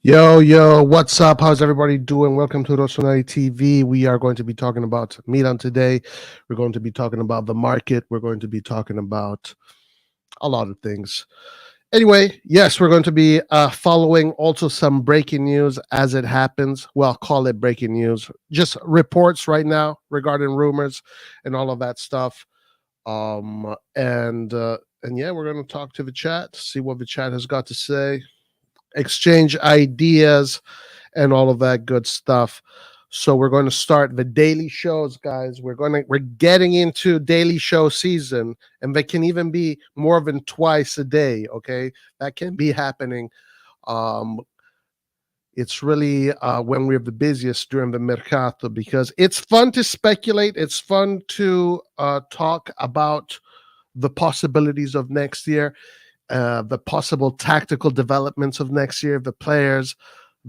Yo, what's up? How's everybody doing? Welcome to RossonARI TV. We are going to be talking about Milan today. We're going to be talking about the market. We're going to be talking about a lot of things. Anyway, yes, we're going to be following also some breaking news as it happens. Well, call it breaking news. Just reports right now regarding rumors and all of that stuff. And yeah, we're going to talk to the chat, see what the chat has got to say, exchange ideas and all of that good stuff. So we're going to start the daily shows, guys. We're getting into daily show season, and they can even be more than twice a day. Okay, that can be happening. Um, it's really when we're the busiest during the mercato, because it's fun to speculate. It's fun to talk about the possibilities of next year, the possible tactical developments of next year, the players,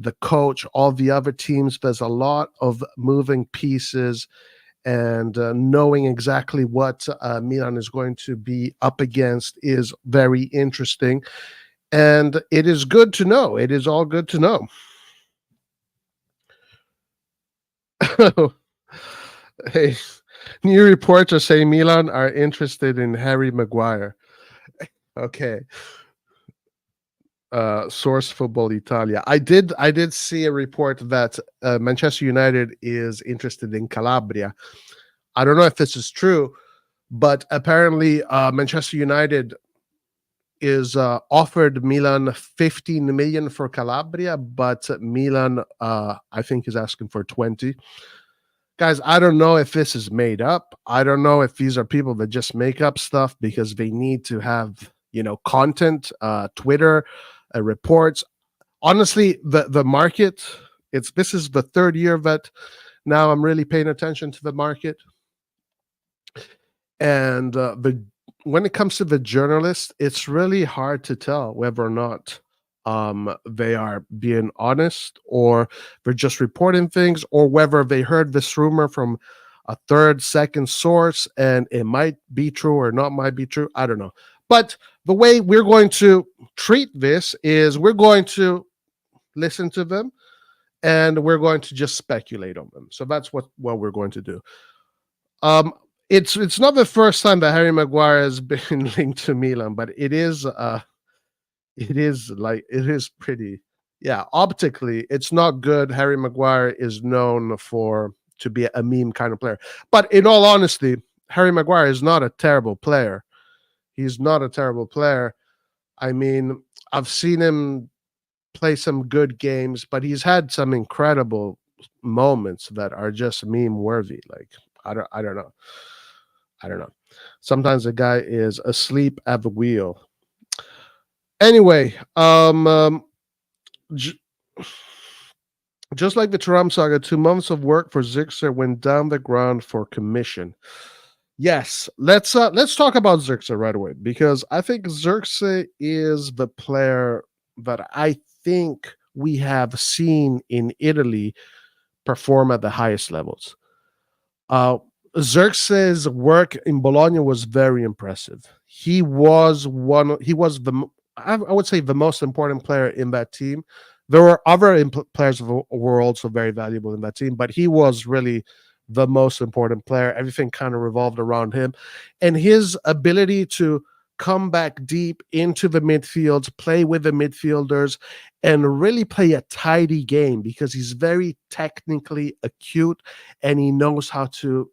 the coach, all the other teams. There's a lot of moving pieces, and knowing exactly what Milan is going to be up against is very interesting. And it is good to know. It is all good to know. Hey, new reports are saying Milan are interested in Harry Maguire. Okay. Source Football Italia. I did see a report that Manchester United is interested in Calabria. I don't know if this is true, but apparently Manchester United is offered Milan 15 million for Calabria, but Milan I think is asking for 20. Guys, I don't know if this is made up. I don't know if these are people that just make up stuff because they need to have, content, Twitter, reports. Honestly, the market, this is the third year that now I'm really paying attention to the market. And the when it comes to the journalists, it's really hard to tell whether or not they are being honest, or they're just reporting things, or whether they heard this rumor from a third, second source and it might be true or not might be true. I don't know. But the way we're going to treat this is we're going to listen to them and we're going to just speculate on them. So that's what we're going to do. Um, it's not the first time that Harry Maguire has been linked to Milan, but it is pretty, yeah, optically it's not good. Harry Maguire is known for to be a meme kind of player. But in all honesty, Harry Maguire is not a terrible player. He's not a terrible player. I mean, I've seen him play some good games, but he's had some incredible moments that are just meme worthy. Like I don't know. I don't know. Sometimes the guy is asleep at the wheel. Anyway, j- just like the Turam saga, 2 months of work for Zirkzee went down the ground for commission. Yes, let's talk about Zirkzee right away, because I think Zirkzee is the player that I think we have seen in Italy perform at the highest levels. Uh, Zirkzee's work in Bologna was very impressive. He was He was I would say the most important player in that team. There were other players who were also very valuable in that team, but he was really the most important player. Everything kind of revolved around him, and his ability to come back deep into the midfield, play with the midfielders, and really play a tidy game, because he's very technically acute and he knows how to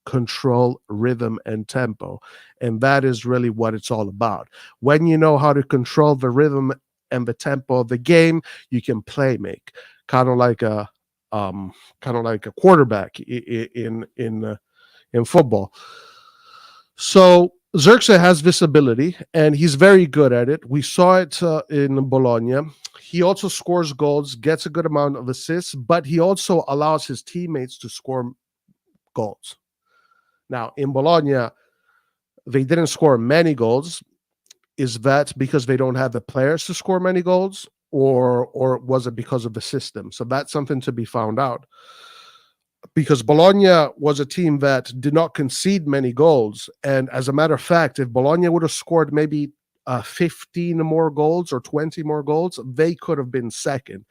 control rhythm and tempo. And that is really what it's all about. When you know how to control the rhythm and the tempo of the game, you can play make, kind of like a quarterback in football. So Zirkzee has this ability, and he's very good at it. We saw it in Bologna. He also scores goals, gets a good amount of assists, but he also allows his teammates to score goals. Now, in Bologna, they didn't score many goals. Is that because they don't have the players to score many goals, or was it because of the system? So that's something to be found out. Because Bologna was a team that did not concede many goals, and as a matter of fact, if Bologna would have scored maybe 15 more goals or 20 more goals, they could have been second.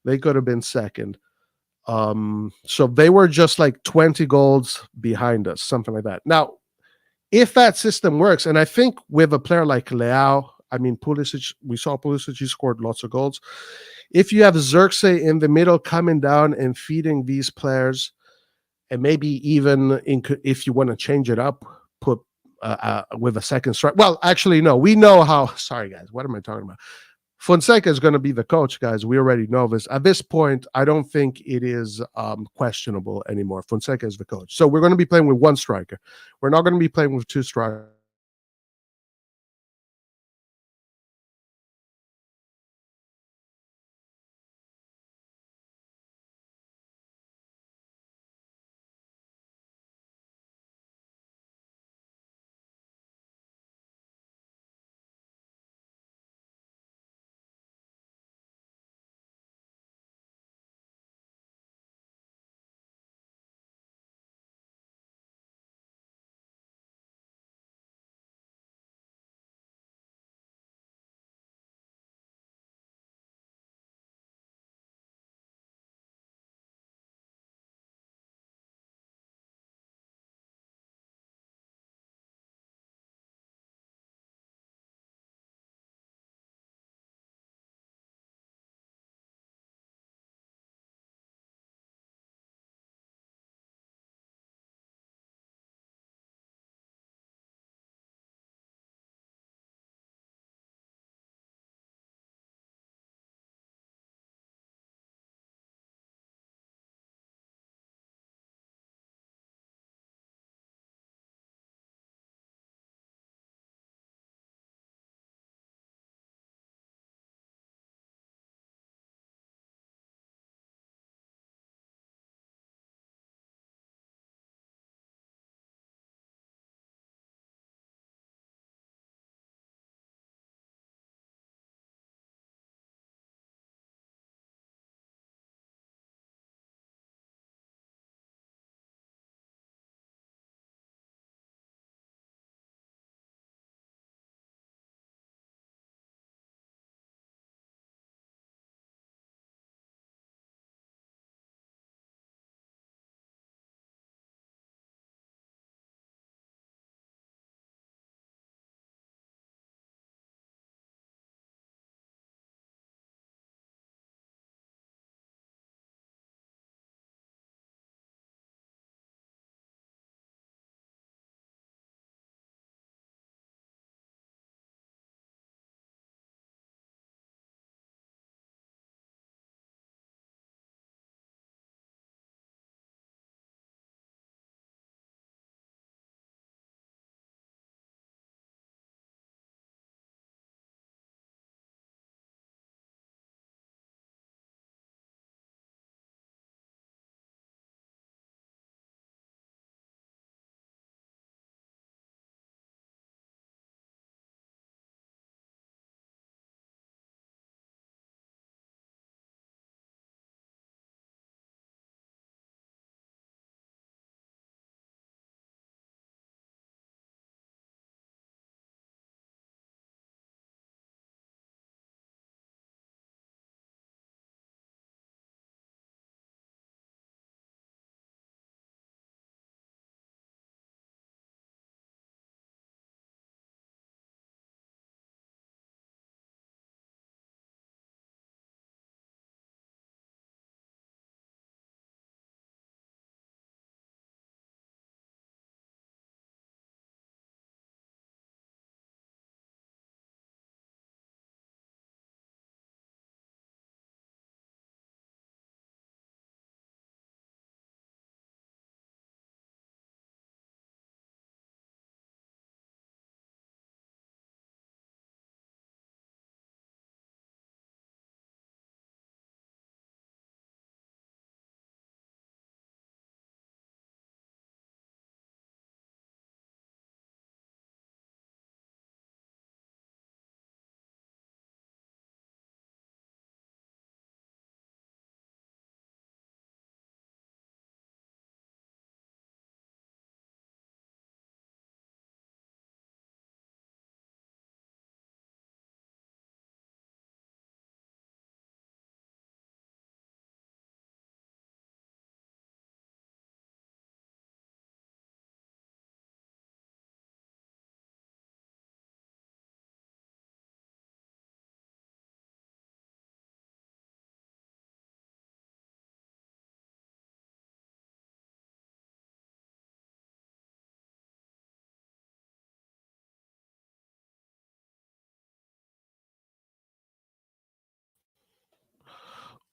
They could have been second. So they were just like 20 goals behind us, something like that. Now, if that system works, and I think with a player like Leao, I mean, Pulisic, we saw Pulisic, he scored lots of goals. If you have Zirkzee in the middle coming down and feeding these players, and maybe even if you want to change it up, put with a second strike. Well, actually, no, we know how. Sorry, guys, what am I talking about? Fonseca is going to be the coach, guys. We already know this. At this point, I don't think it is questionable anymore. Fonseca is the coach. So we're going to be playing with one striker. We're not going to be playing with two strikers.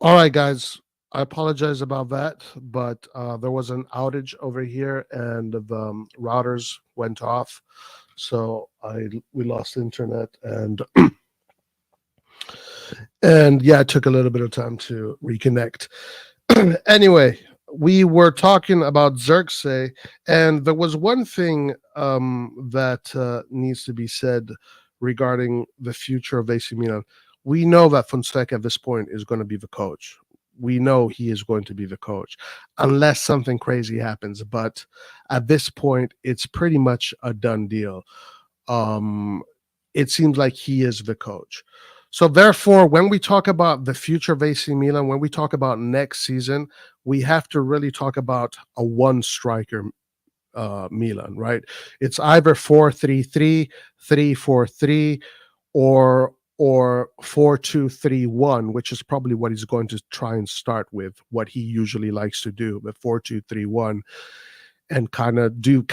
All right, guys. I apologize about that, but there was an outage over here, and the routers went off, so I we lost internet, and yeah, it took a little bit of time to reconnect. Anyway, we were talking about Zirkzee, and there was one thing that needs to be said regarding the future of AC Milan. We know that Fonseca at this point is going to be the coach. We know he is going to be the coach, unless something crazy happens. But at this point, it's pretty much a done deal. Um, it seems like he is the coach. So therefore, when we talk about the future of AC Milan, when we talk about next season, we have to really talk about a one striker Milan, right? It's either 4-3-3, 3-4-3, or 4-2-3-1, which is probably what he's going to try and start with, what he usually likes to do, the 4-2-3-1, and kind of do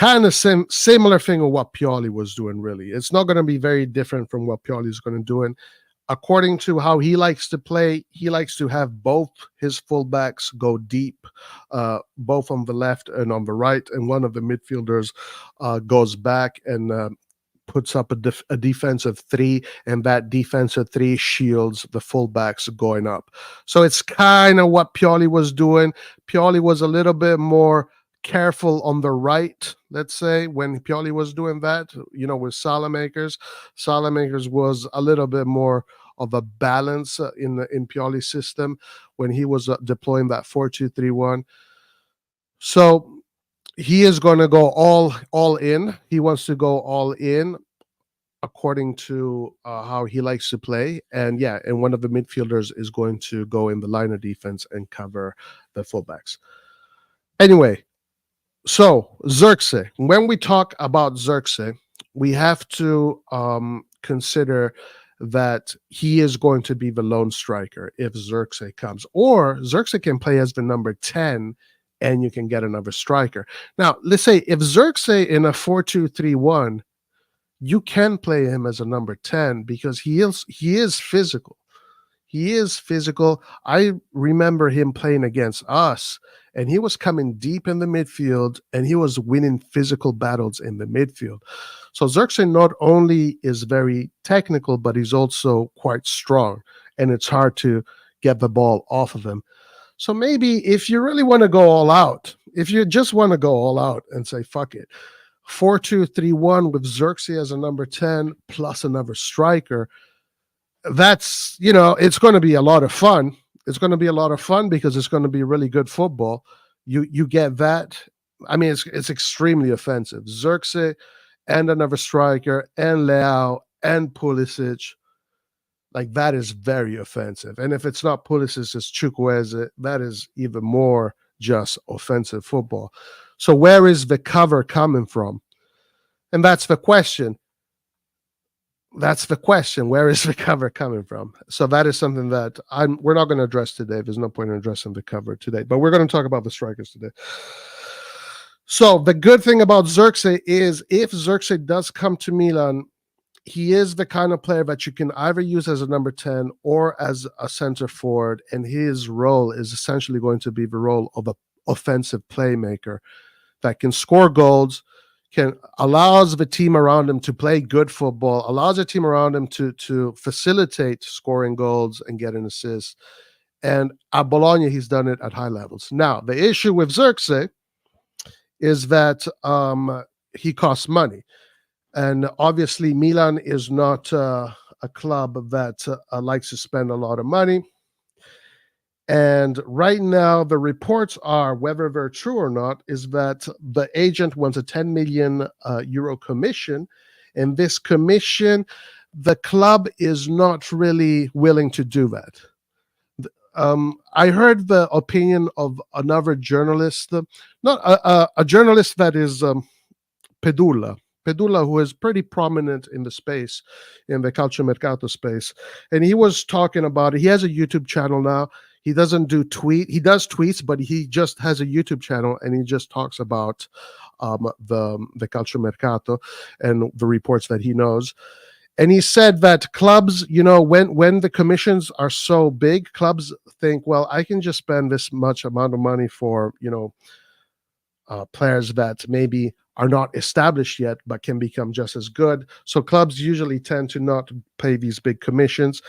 similar thing of what Pioli was doing. Really, it's not going to be very different from what Pioli is going to do. And according to how he likes to play, he likes to have both his fullbacks go deep, both on the left and on the right, and one of the midfielders goes back and puts up a defensive three, and that defensive three shields the fullbacks going up. So it's kind of what Pioli was doing. Pioli was a little bit more careful on the right, let's say, when Pioli was doing that, with Salamakers. Salamakers was a little bit more of a balance in Pioli's system when he was deploying that 4-2-3-1. So he is going to go all in. He wants to go all in according to how he likes to play. And yeah, and one of the midfielders is going to go in the line of defense and cover the fullbacks. Anyway, so Zirkzee. When we talk about Zirkzee, we have to consider that he is going to be the lone striker if Zirkzee comes, or Zirkzee can play as the number 10 and you can get another striker. Now, let's say if Zirkzee in a 4-2-3-1, you can play him as a number 10 because he is physical. He is physical. I remember him playing against us, and he was coming deep in the midfield, and he was winning physical battles in the midfield. So Zirkzee not only is very technical, but he's also quite strong, and it's hard to get the ball off of him. So maybe if you really want to go all out, if you just want to go all out and say, fuck it, 4-2-3-1 with Zirkzee as a number 10 plus another striker, that's, it's going to be a lot of fun. It's going to be a lot of fun because it's going to be really good football. You get that. I mean, it's extremely offensive. Zirkzee and another striker and Leao and Pulisic, like that is very offensive. And if it's not Pulisic, it's Chukwueze. That is even more just offensive football. So where is the cover coming from? And that's the question. That's the question. Where is the cover coming from? So that is something that we're not going to address today. There's no point in addressing the cover today, but we're going to talk about the strikers today. So the good thing about Zirkzee is if Zirkzee does come to Milan, he is the kind of player that you can either use as a number 10 or as a center forward, and his role is essentially going to be the role of an offensive playmaker that can score goals, allows the team around him to play good football, allows the team around him to facilitate scoring goals and getting assists. And at Bologna, he's done it at high levels. Now, the issue with Zirkzee is that he costs money. And obviously, Milan is not a club that likes to spend a lot of money. And right now, the reports are, whether they're true or not, is that the agent wants a 10 million euro commission. And this commission, the club is not really willing to do that. I heard the opinion of another journalist, not a journalist that is Pedula, who is pretty prominent in the space, in the calciomercato space. And he was talking about it. He has a YouTube channel now. He doesn't do he does tweets, but he just has a YouTube channel and he just talks about the calciomercato and the reports that he knows. And he said that clubs, when the commissions are so big, clubs think, well, I can just spend this much amount of money for, players that maybe are not established yet, but can become just as good. So clubs usually tend to not pay these big commissions.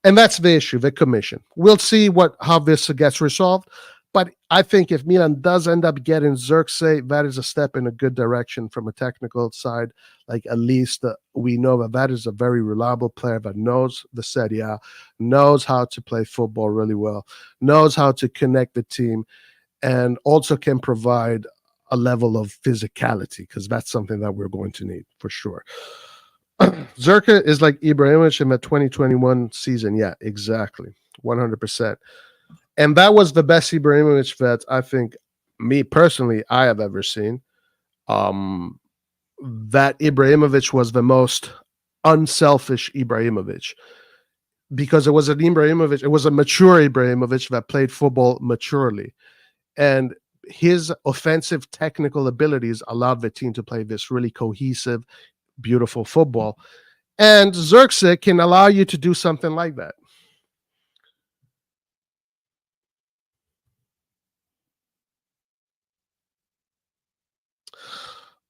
And that's the issue, the commission. We'll see how this gets resolved. But I think if Milan does end up getting Zirkzee, that is a step in a good direction from a technical side. Like, at least we know that is a very reliable player that knows the Serie A, knows how to play football really well, knows how to connect the team, and also can provide a level of physicality, because that's something that we're going to need for sure. Zerkzee is like Ibrahimovic in the 2021 season. Yeah, exactly. 100%. And that was the best Ibrahimovic that I think, me personally, I have ever seen. That Ibrahimovic was the most unselfish Ibrahimovic, because it was a mature Ibrahimovic that played football maturely. And his offensive technical abilities allowed the team to play this really cohesive, beautiful football. And Zirkzee can allow you to do something like that.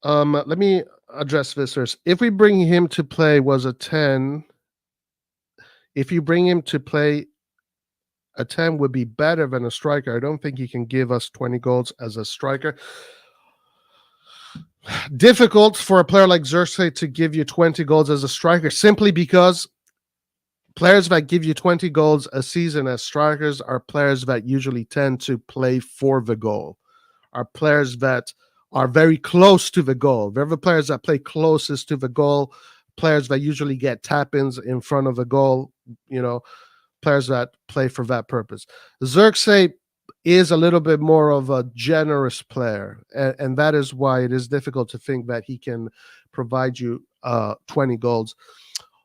Let me address this first. If we bring him to play was a 10, if you bring him to play, a 10 would be better than a striker. I don't think he can give us 20 goals as a striker. Difficult for a player like Zirkzee to give you 20 goals as a striker, simply because players that give you 20 goals a season as strikers are players that usually tend to play for the goal, are players that are very close to the goal. They're the players that play closest to the goal, players that usually get tap-ins in front of the goal, players that play for that purpose. Zirkzee is a little bit more of a generous player, and that is why it is difficult to think that he can provide you 20 goals.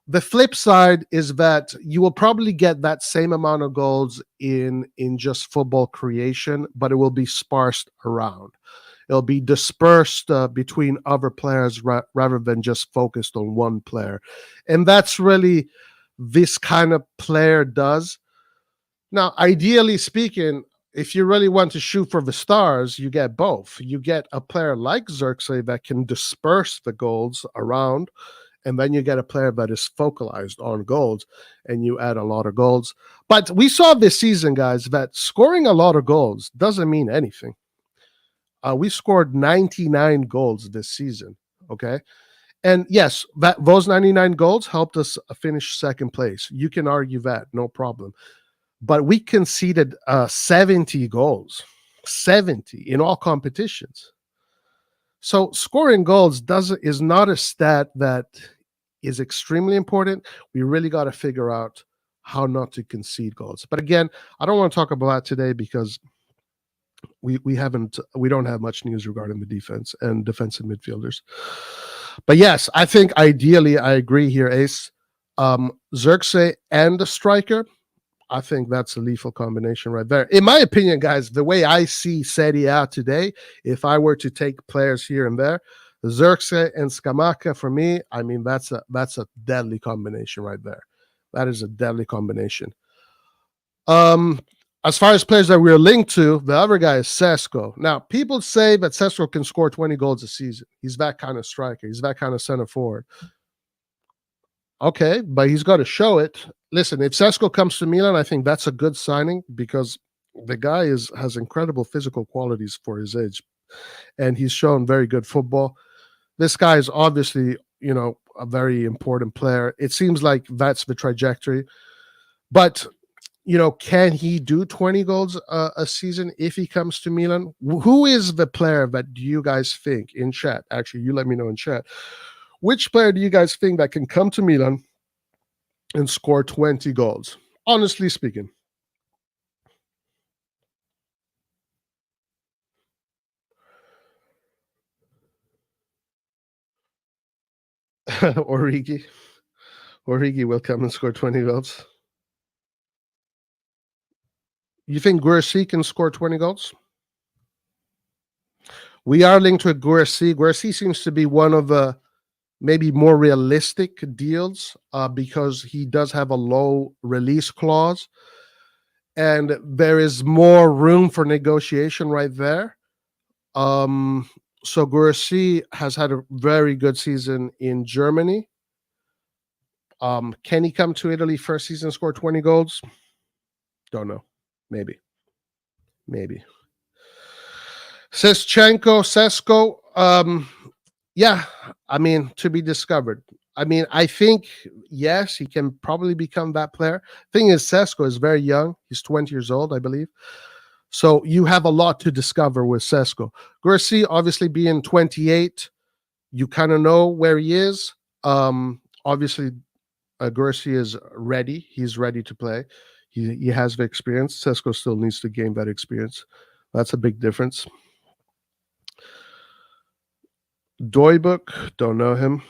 The flip side is that you will probably get that same amount of goals in just football creation, but it will be sparsed around. It'll be dispersed between other players rather than just focused on one player. And that's really this kind of player does. Now, ideally speaking, if you really want to shoot for the stars, you get both. You get a player like Zirkzee that can disperse the goals around, and then you get a player that is focalized on goals, and you add a lot of goals. But we saw this season, guys, that scoring a lot of goals doesn't mean anything. We scored 99 goals this season, okay? And yes, those 99 goals helped us finish second place. You can argue that, no problem. But we conceded 70 goals, 70 in all competitions. So scoring goals is not a stat that is extremely important. We really got to figure out how not to concede goals. But again, I don't want to talk about that today because we don't have much news regarding the defense and defensive midfielders. But yes, I think ideally I agree here, Ace. Zirkzee and the striker, I think that's a lethal combination right there. In my opinion, guys, the way I see Serie A today, if I were to take players here and there, Zirkzee and Scamacca, for me, I mean, that's a deadly combination right there. That is a deadly combination. As far as players that we're linked to, the other guy is Sesko. Now, people say that Sesko can score 20 goals a season. He's that kind of striker. He's that kind of center forward. Okay, but he's got to show it. Listen, if Sesko comes to Milan, I think that's a good signing because the guy has incredible physical qualities for his age, and he's shown very good football. This guy is obviously, a very important player. It seems like that's the trajectory. But, can he do 20 goals a season if he comes to Milan? Who is the player that you guys think in chat? Actually, you let me know in chat. Which player do you guys think that can come to Milan and score 20 goals? Honestly speaking. Origi. Origi will come and score 20 goals. You think Zirkzee can score 20 goals? We are linked with Zirkzee. Zirkzee seems to be one of the maybe more realistic deals because he does have a low release clause, and there is more room for negotiation right there. So Zirkzee has had a very good season in Germany. Can he come to Italy first season, score 20 goals? Don't know. Maybe. Sesko, yeah, I mean, to be discovered. I mean, I think, yes, he can probably become that player. Thing is, Sesko is very young. He's 20 years old, I believe. So you have a lot to discover with Sesko. Zirkzee, obviously being 28, you kind of know where he is. Obviously, Zirkzee is ready. He's ready to play. He has the experience. Sesko still needs to gain that experience. That's a big difference. Doibuk, don't know him.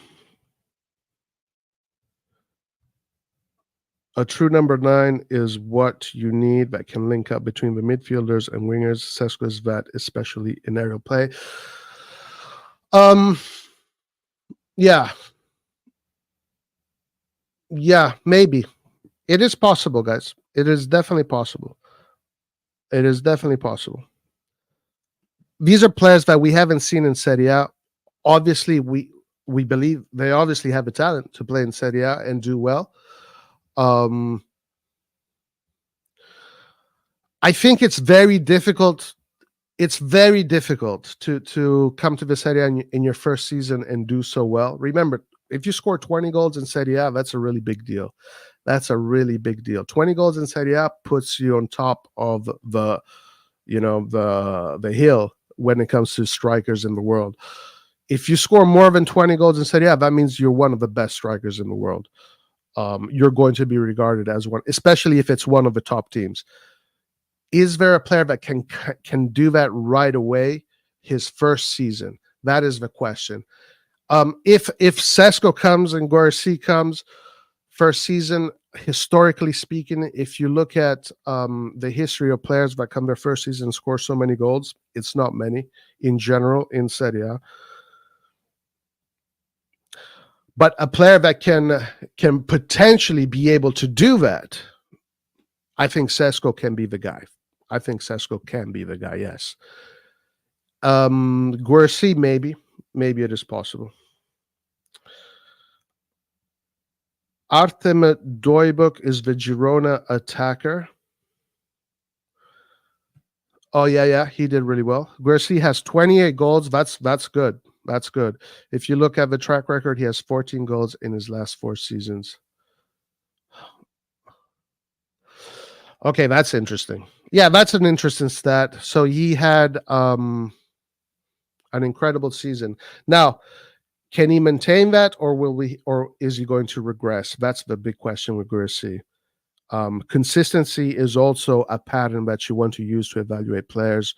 A true number 9 is what you need that can link up between the midfielders and wingers. Sesko is that, especially in aerial play. Yeah, maybe. It is possible, guys. It is definitely possible. It is definitely possible. These are players that we haven't seen in Serie A. Obviously, we believe they obviously have the talent to play in Serie A and do well. I think it's very difficult. It's very difficult to come to the Serie A in your first season and do so well. Remember, if you score 20 goals in Serie A, that's a really big deal. That's a really big deal. 20 goals in Serie A puts you on top of the hill when it comes to strikers in the world. If you score more than 20 goals in Serie A, that means you're one of the best strikers in the world. You're going to be regarded as one, especially if it's one of the top teams. Is there a player that can do that right away his first season? That is the question. If Sesko comes and Zirkzee comes first season, historically speaking, if you look at the history of players that come their first season and score so many goals, it's not many in general in Serie A. But a player that can potentially be able to do that, I think Sesko can be the guy. Yes. Zirkzee, maybe it is possible. Artem Doibuk is the Girona attacker. Oh yeah, he did really well. Zirkzee has 28 goals. That's good. That's good. If you look at the track record, he has 14 goals in his last 4 seasons. Okay, that's interesting. Yeah, that's an interesting stat. So he had an incredible season. Now, can he maintain that, or is he going to regress? That's the big question with Zirkzee. Consistency is also a pattern that you want to use to evaluate players.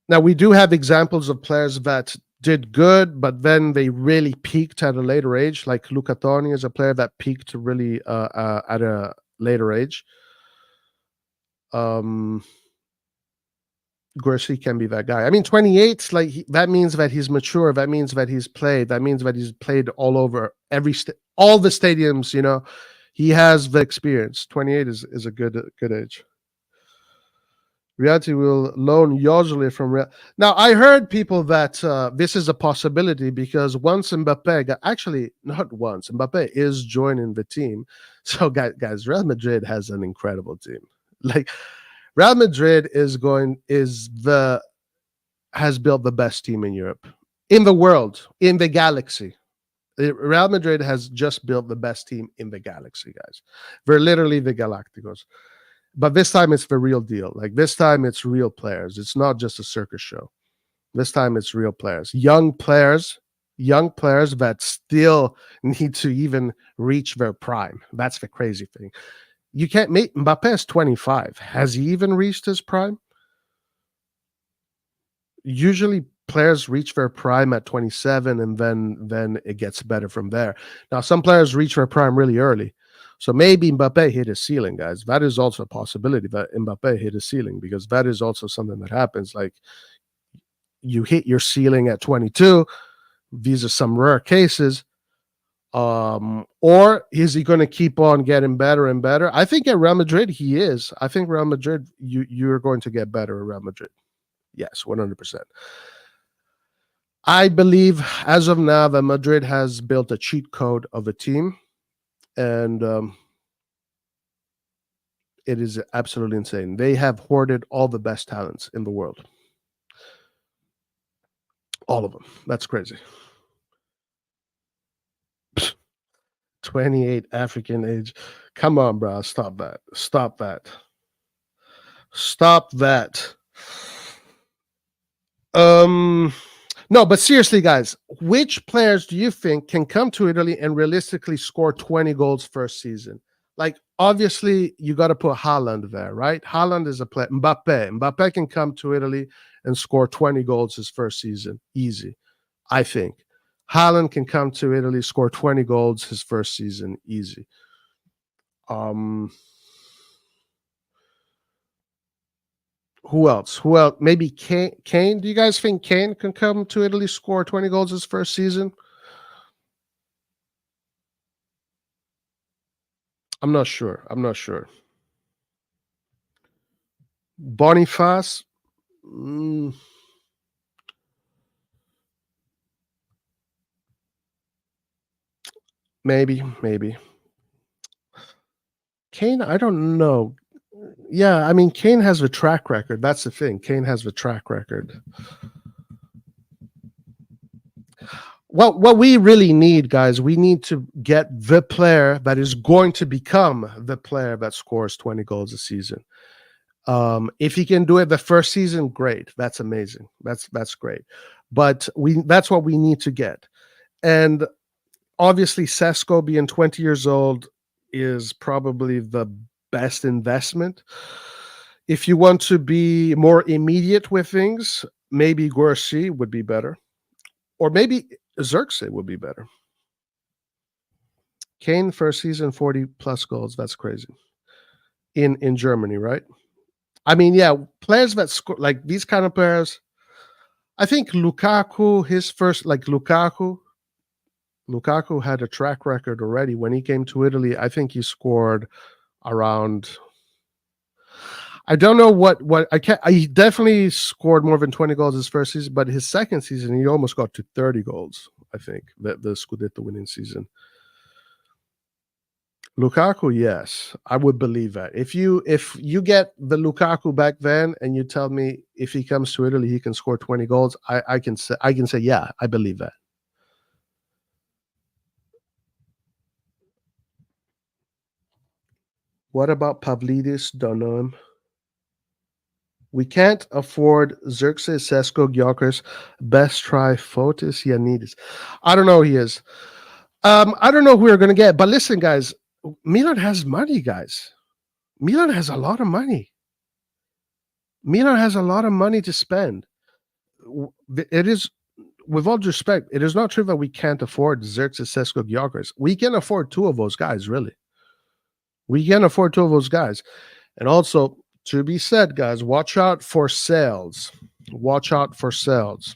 Now, we do have examples of players that did good, but then they really peaked at a later age. Like Luca Toni is a player that peaked really at a later age. Zirkzee can be that guy. I mean, 28, that means that he's mature. That means that he's played. That means that he's played all over all the stadiums. You know, he has the experience. 28 is a good age. Reality will loan Yozli from Real. Now, I heard people that this is a possibility because once Mbappe actually not once, Mbappe is joining the team. So, guys, Real Madrid has an incredible team. Like, Real Madrid has built the best team in Europe, in the world, in the galaxy. Real Madrid has just built the best team in the galaxy, guys. They're literally the Galacticos. But this time it's the real deal. Like, this time it's real players. It's not just a circus show. This time it's real players. Young players that still need to even reach their prime. That's the crazy thing. You can't make Mbappe is 25. Has he even reached his prime? Usually players reach their prime at 27 and then it gets better from there. Now, some players reach their prime really early. So maybe Mbappe hit his ceiling, guys. That is also a possibility that Mbappe hit his ceiling, because that is also something that happens. Like, you hit your ceiling at 22, These are some rare cases. Or is he going to keep on getting better and better? I think at Real Madrid he is. I think Real Madrid, you're going to get better at Real Madrid. Yes, 100%. I believe as of now that Madrid has built a cheat code of a team, and it is absolutely insane. They have hoarded all the best talents in the world. All of them. That's crazy. 28 African age. Come on, bro. Stop that. Stop that. Stop that. No, but seriously, guys, which players do you think can come to Italy and realistically score 20 goals first season? Like, obviously, you got to put Haaland there, right? Haaland is a player. Mbappe can come to Italy and score 20 goals his first season. Easy, I think. Haaland can come to Italy, score 20 goals his first season. Easy. Who else? Who else? Maybe Kane. Kane. Do you guys think Kane can come to Italy, score 20 goals his first season? I'm not sure. I'm not sure. Boniface. Maybe. Kane, I don't know. Yeah, I mean, Kane has a track record. That's the thing. Kane has the track record. Well, what we really need, guys, we need to get the player that is going to become the player that scores 20 goals a season. If he can do it the first season, great. That's amazing. That's great. But that's what we need to get. And obviously, Sesko being 20 years old is probably the best investment. If you want to be more immediate with things, maybe Zirkzee would be better. Or maybe Zirkzee would be better. Kane first season 40 plus goals. That's crazy. In Germany, right? I mean, yeah, players that score like these kind of players. I think Lukaku, his first Lukaku had a track record already when he came to Italy. I think he scored around. I don't know what I can't. He definitely scored more than 20 goals his first season, but his second season he almost got to 30 goals. I think the Scudetto winning season. Lukaku, yes, I would believe that. If you get the Lukaku back then, and you tell me if he comes to Italy he can score 20 goals, I can say yeah, I believe that. What about Pavlidis? Don't know him. We can't afford Zirkzee, Sesko, Gyökeres. Best try Fotis Yanidis. I don't know who he is. I don't know who we're going to get. But listen, guys, Milan has money, guys. Milan has a lot of money. Milan has a lot of money to spend. It is, with all due respect, it is not true that we can't afford Zirkzee, Sesko, Gyökeres. We can afford two of those guys, really. We can afford two of those guys. And also, to be said, guys, watch out for sales. Watch out for sales.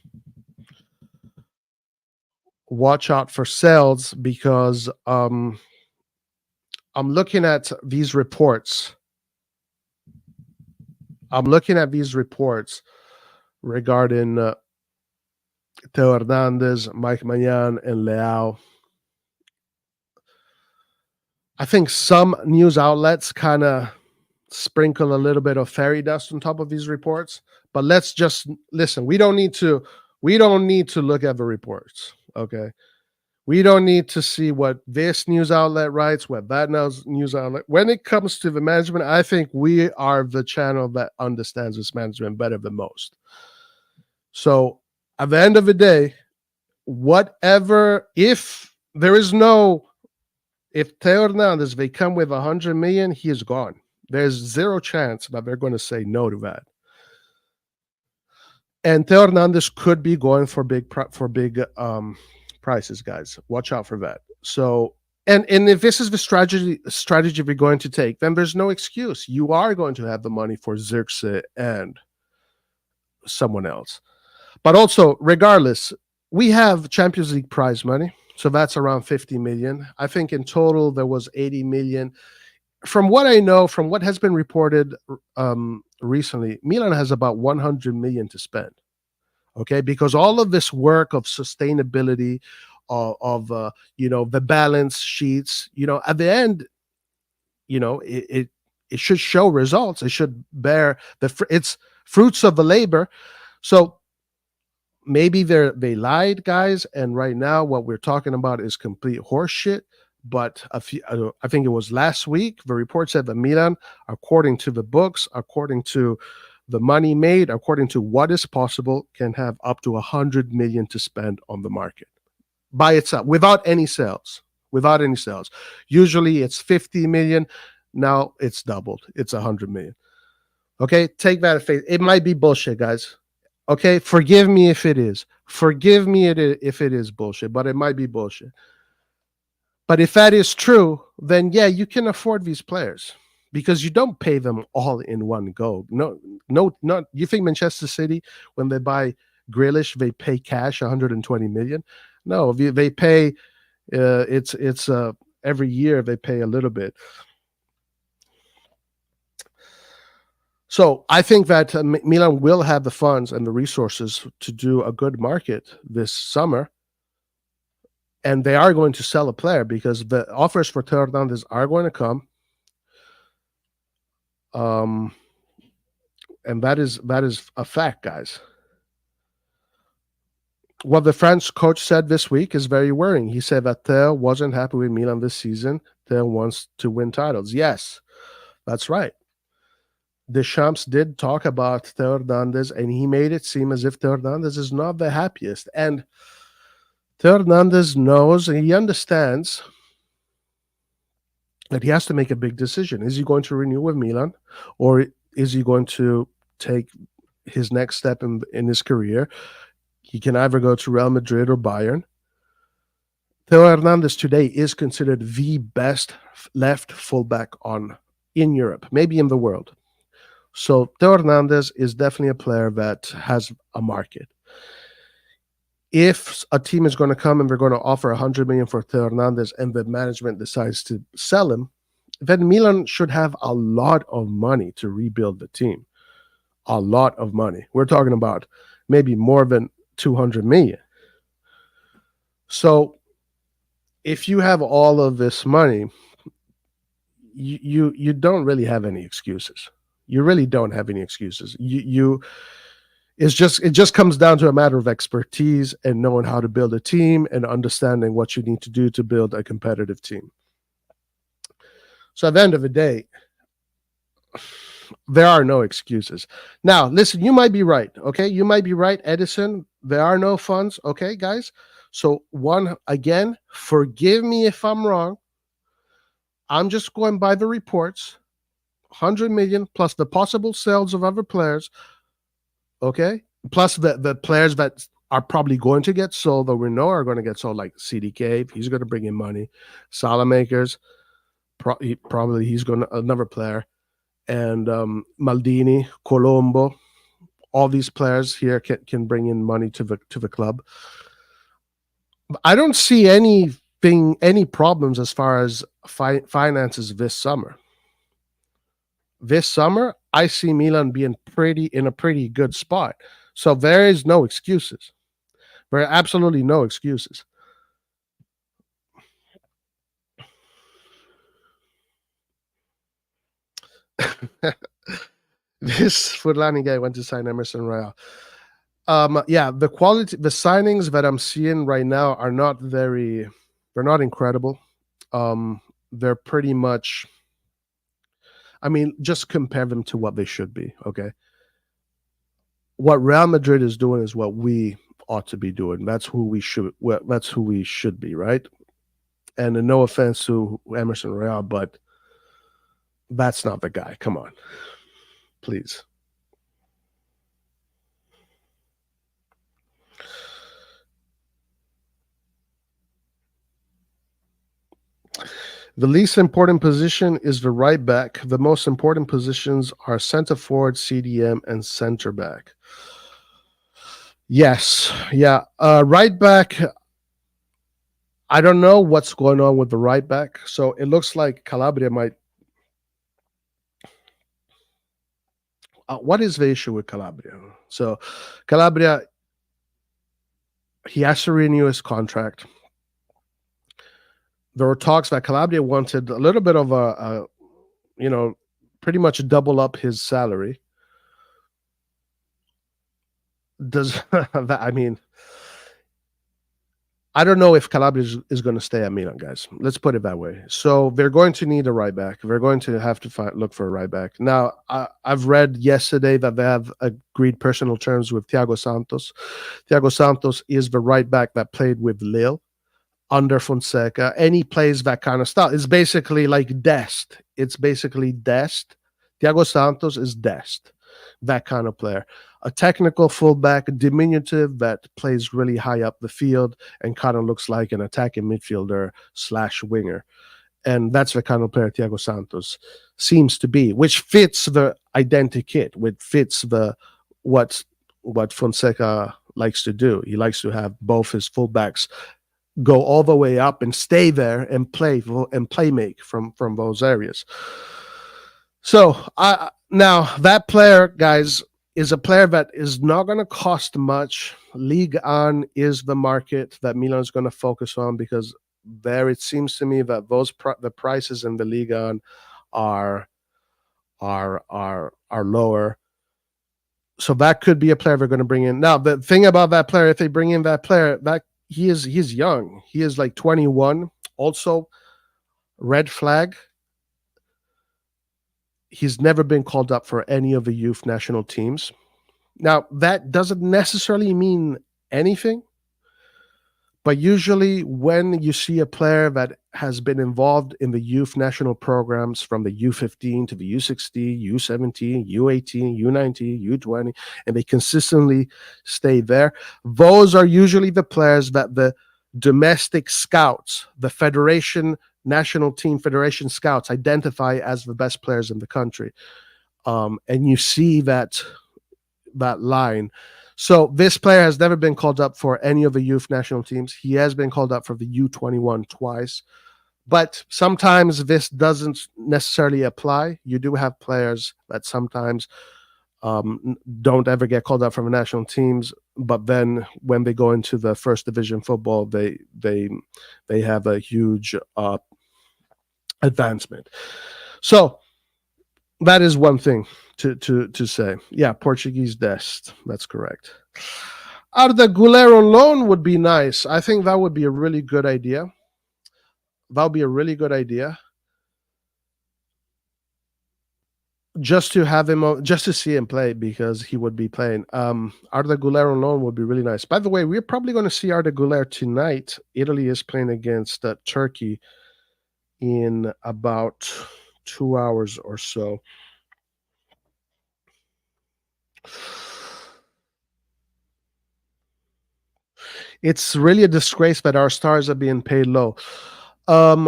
Watch out for sales because I'm looking at these reports. I'm looking at these reports regarding Theo Hernandez, Maignan, and Leao. I think some news outlets kind of sprinkle a little bit of fairy dust on top of these reports, but let's just listen. We don't need to look at the reports. Okay. We don't need to see what this news outlet writes, what that news outlet. When it comes to the management, I think we are the channel that understands this management better than most. So at the end of the day, if Theo Hernandez, they come with 100 million, he is gone. There's zero chance that they're going to say no to that. And Theo Hernandez could be going for big prices, guys. Watch out for that. So, and if this is the strategy we're going to take, then there's no excuse. You are going to have the money for Zirkzee and someone else. But also, regardless, We have Champions League prize money, so that's around 50 million. I think in total there was 80 million. From what I know, from what has been reported recently, Milan has about 100 million to spend. Okay, because all of this work of sustainability, the balance sheets, at the end, it should show results. It should bear it's fruits of the labor. So maybe they lied, guys, and right now what we're talking about is complete horseshit. But I think it was last week, the report said that Milan, according to the books, according to the money made, according to what is possible, can have up to 100 million to spend on the market by itself without any sales. Without any sales. Usually it's 50 million. Now it's doubled. It's 100 million. Okay, take that at face. It might be bullshit, guys. Okay, forgive me if it is. Forgive me if it is bullshit, but it might be bullshit. But if that is true, then yeah, you can afford these players because you don't pay them all in one go. No, not. You think Manchester City, when they buy Grealish, they pay cash 120 million? No, they pay. It's every year they pay a little bit. So I think that Milan will have the funds and the resources to do a good market this summer. And they are going to sell a player because the offers for Theo Hernandez are going to come. And that is a fact, guys. What the French coach said this week is very worrying. He said that Theo wasn't happy with Milan this season. Theo wants to win titles. Yes, that's right. Deschamps did talk about Theo Hernandez, and he made it seem as if Theo Hernandez is not the happiest. And Theo Hernandez knows and he understands that he has to make a big decision. Is he going to renew with Milan, or is he going to take his next step in his career? He can either go to Real Madrid or Bayern. Theo Hernandez today is considered the best left fullback in Europe, maybe in the world. So Theo Hernandez is definitely a player that has a market. If a team is going to come and they're going to offer 100 million for Theo Hernandez and the management decides to sell him, then Milan should have a lot of money to rebuild the team. A lot of money. We're talking about maybe more than 200 million. So if you have all of this money, you don't really have any excuses. You really don't have any excuses. It just comes down to a matter of expertise and knowing how to build a team and understanding what you need to do to build a competitive team. So at the end of the day, there are no excuses. Now, listen, you might be right, okay? You might be right, Edison. There are no funds, okay, guys? So again, forgive me if I'm wrong. I'm just going by the reports. 100 million plus the possible sales of other players. Okay, plus the players that are probably going to get sold, that we know are going to get sold, like CDK. He's going to bring in money. Salamakers, probably he's going to another player, and Maldini, Colombo. All these players here can bring in money to the club. I don't see any problems as far as finances this summer. This summer, I see Milan being in a pretty good spot. So there is no excuses. There are absolutely no excuses. This Furlani guy went to sign Emerson Royal. Yeah, the signings that I'm seeing right now are they're not incredible. They're pretty much, I mean, just compare them to what they should be, okay? What Real Madrid is doing is what we ought to be doing. That's who we should be, right? And no offense to Emerson Royal, but that's not the guy. Come on. Please. The least important position is the right back. The most important positions are center forward, CDM, and center back. Yes, yeah. Right back. I don't know what's going on with the right back. So it looks like Calabria might. What is the issue with Calabria? So Calabria, he has to renew his contract. There were talks that Calabria wanted a little bit of a pretty much double up his salary. Does that? I mean, I don't know if Calabria is going to stay at Milan, guys. Let's put it that way. So they're going to need a right back. They're going to have to look for a right back. Now, I've read yesterday that they have agreed personal terms with Tiago Santos. Tiago Santos is the right back that played with Lille under Fonseca, and he plays that kind of style. It's basically like Dest. It's basically Dest. Tiago Santos is Dest, that kind of player. A technical fullback, diminutive, that plays really high up the field and kind of looks like an attacking midfielder / winger. And that's the kind of player Tiago Santos seems to be, which fits the identikit, which fits the what Fonseca likes to do. He likes to have both his fullbacks go all the way up and stay there and play make from those areas. So now that player, guys, is a player that is not going to cost much. Ligue 1 is the market that Milan is going to focus on, because there it seems to me that the prices in the Ligue 1 are lower. So that could be a player they're going to bring in. Now, the thing about that player, if they bring in that player, that he's young. He is like 21. Also, red flag. He's never been called up for any of the youth national teams. Now, that doesn't necessarily mean anything, but usually when you see a player that has been involved in the youth national programs from the U15 to the U16, U17, U18, U19, U20, and they consistently stay there, those are usually the players that the domestic scouts, the federation, national team federation scouts identify as the best players in the country. And you see that line. So this player has never been called up for any of the youth national teams. He has been called up for the U21 twice. But sometimes this doesn't necessarily apply. You do have players that sometimes don't ever get called up from the national teams, but then when they go into the first division football, they have a huge advancement. So that is one thing to say. Yeah, Portuguese Dest. That's correct. Arda Güler on loan would be nice. I think that would be a really good idea. That would be a really good idea. Just to have him, just to see him play, because he would be playing. Arda Güler on loan would be really nice. By the way, we're probably going to see Arda Güler tonight. Italy is playing against Turkey in about 2 hours or so. It's really a disgrace that our stars are being paid low.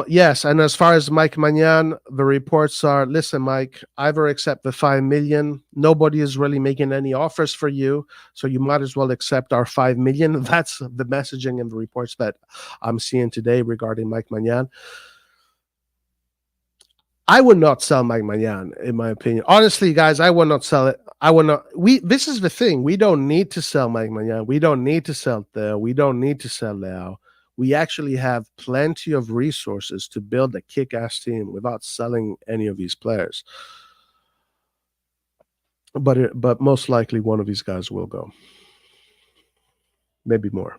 Yes, and as far as Maignan, the reports are, listen, Mike, either accept the 5 million. Nobody is really making any offers for you, so you might as well accept our 5 million. That's the messaging and the reports that I'm seeing today regarding Maignan. I would not sell Maignan, in my opinion. Honestly, guys, I would not sell it. I would not. This is the thing. We don't need to sell Maignan. We don't need to sell Theo. We don't need to sell Leo. We actually have plenty of resources to build a kick-ass team without selling any of these players. But most likely one of these guys will go. Maybe more.